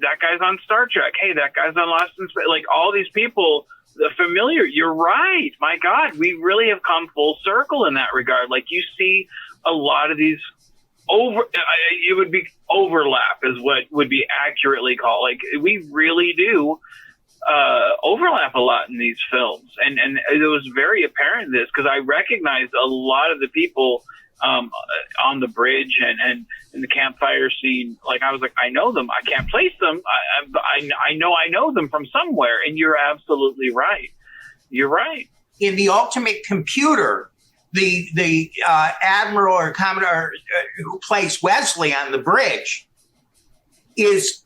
that guy's on Star Trek. Hey, that guy's on Lost in Space. Like all these people, the familiar. You're right. My God, we really have come full circle in that regard. Like you see a lot of these it would be overlap is what would be accurately called. Like we really do overlap a lot in these films, and it was very apparent in this because I recognized a lot of the people on the bridge and in the campfire scene. Like I was like, I know them. I can't place them. I know them from somewhere. And you're absolutely right. You're right. In The Ultimate Computer, the admiral or commodore who plays Wesley on the bridge is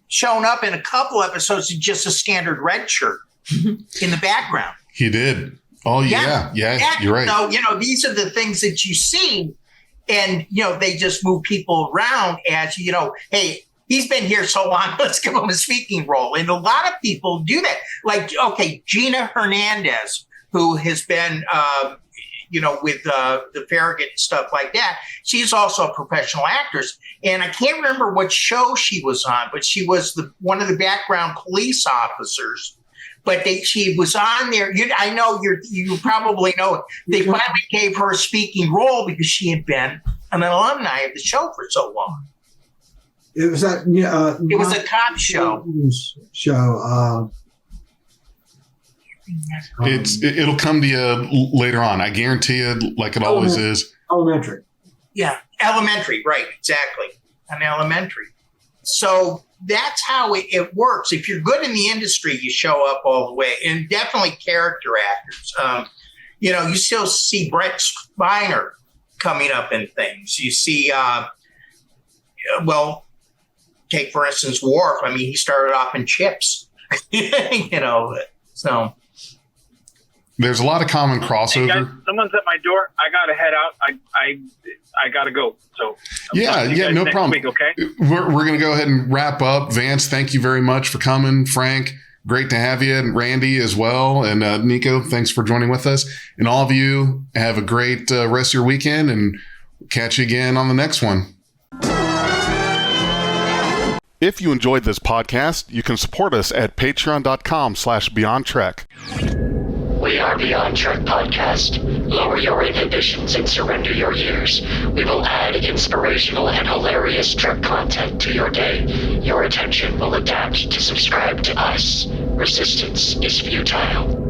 shown up in a couple episodes in just a standard red shirt in the background. He did. Oh, yeah. You're right. So, these are the things that you see. And, they just move people around as, hey, he's been here so long, let's give him a speaking role. And a lot of people do that. Like, okay, Gina Hernandez, who has been, with the Farragut and stuff like that. She's also a professional actress. And I can't remember what show she was on, but she was one of the background police officers. But she was on there. I know you probably know it. They finally gave her a speaking role because she had been an alumni of the show for so long. It was that. It was a cop show. It'll come to you later on. I guarantee you, like it always is. Elementary. Yeah, elementary. Right, exactly. An elementary. So that's how it works. If you're good in the industry, you show up all the way, and definitely character actors. You still see Brett Spiner coming up in things. You see, take for instance Worf. I mean, he started off in Chips. So. There's a lot of common crossover. Hey guys, someone's at my door. I gotta head out. I gotta go. So no problem. Week, okay? We're gonna go ahead and wrap up. Vance, thank you very much for coming. Frank, great to have you, and Randy as well, and Nico, thanks for joining with us. And all of you have a great rest of your weekend, and catch you again on the next one. If you enjoyed this podcast, you can support us at patreon.com/BeyondTrek. We are Beyond Trek Podcast. Lower your inhibitions and surrender your years. We will add inspirational and hilarious Trek content to your day. Your attention will adapt to subscribe to us. Resistance is futile.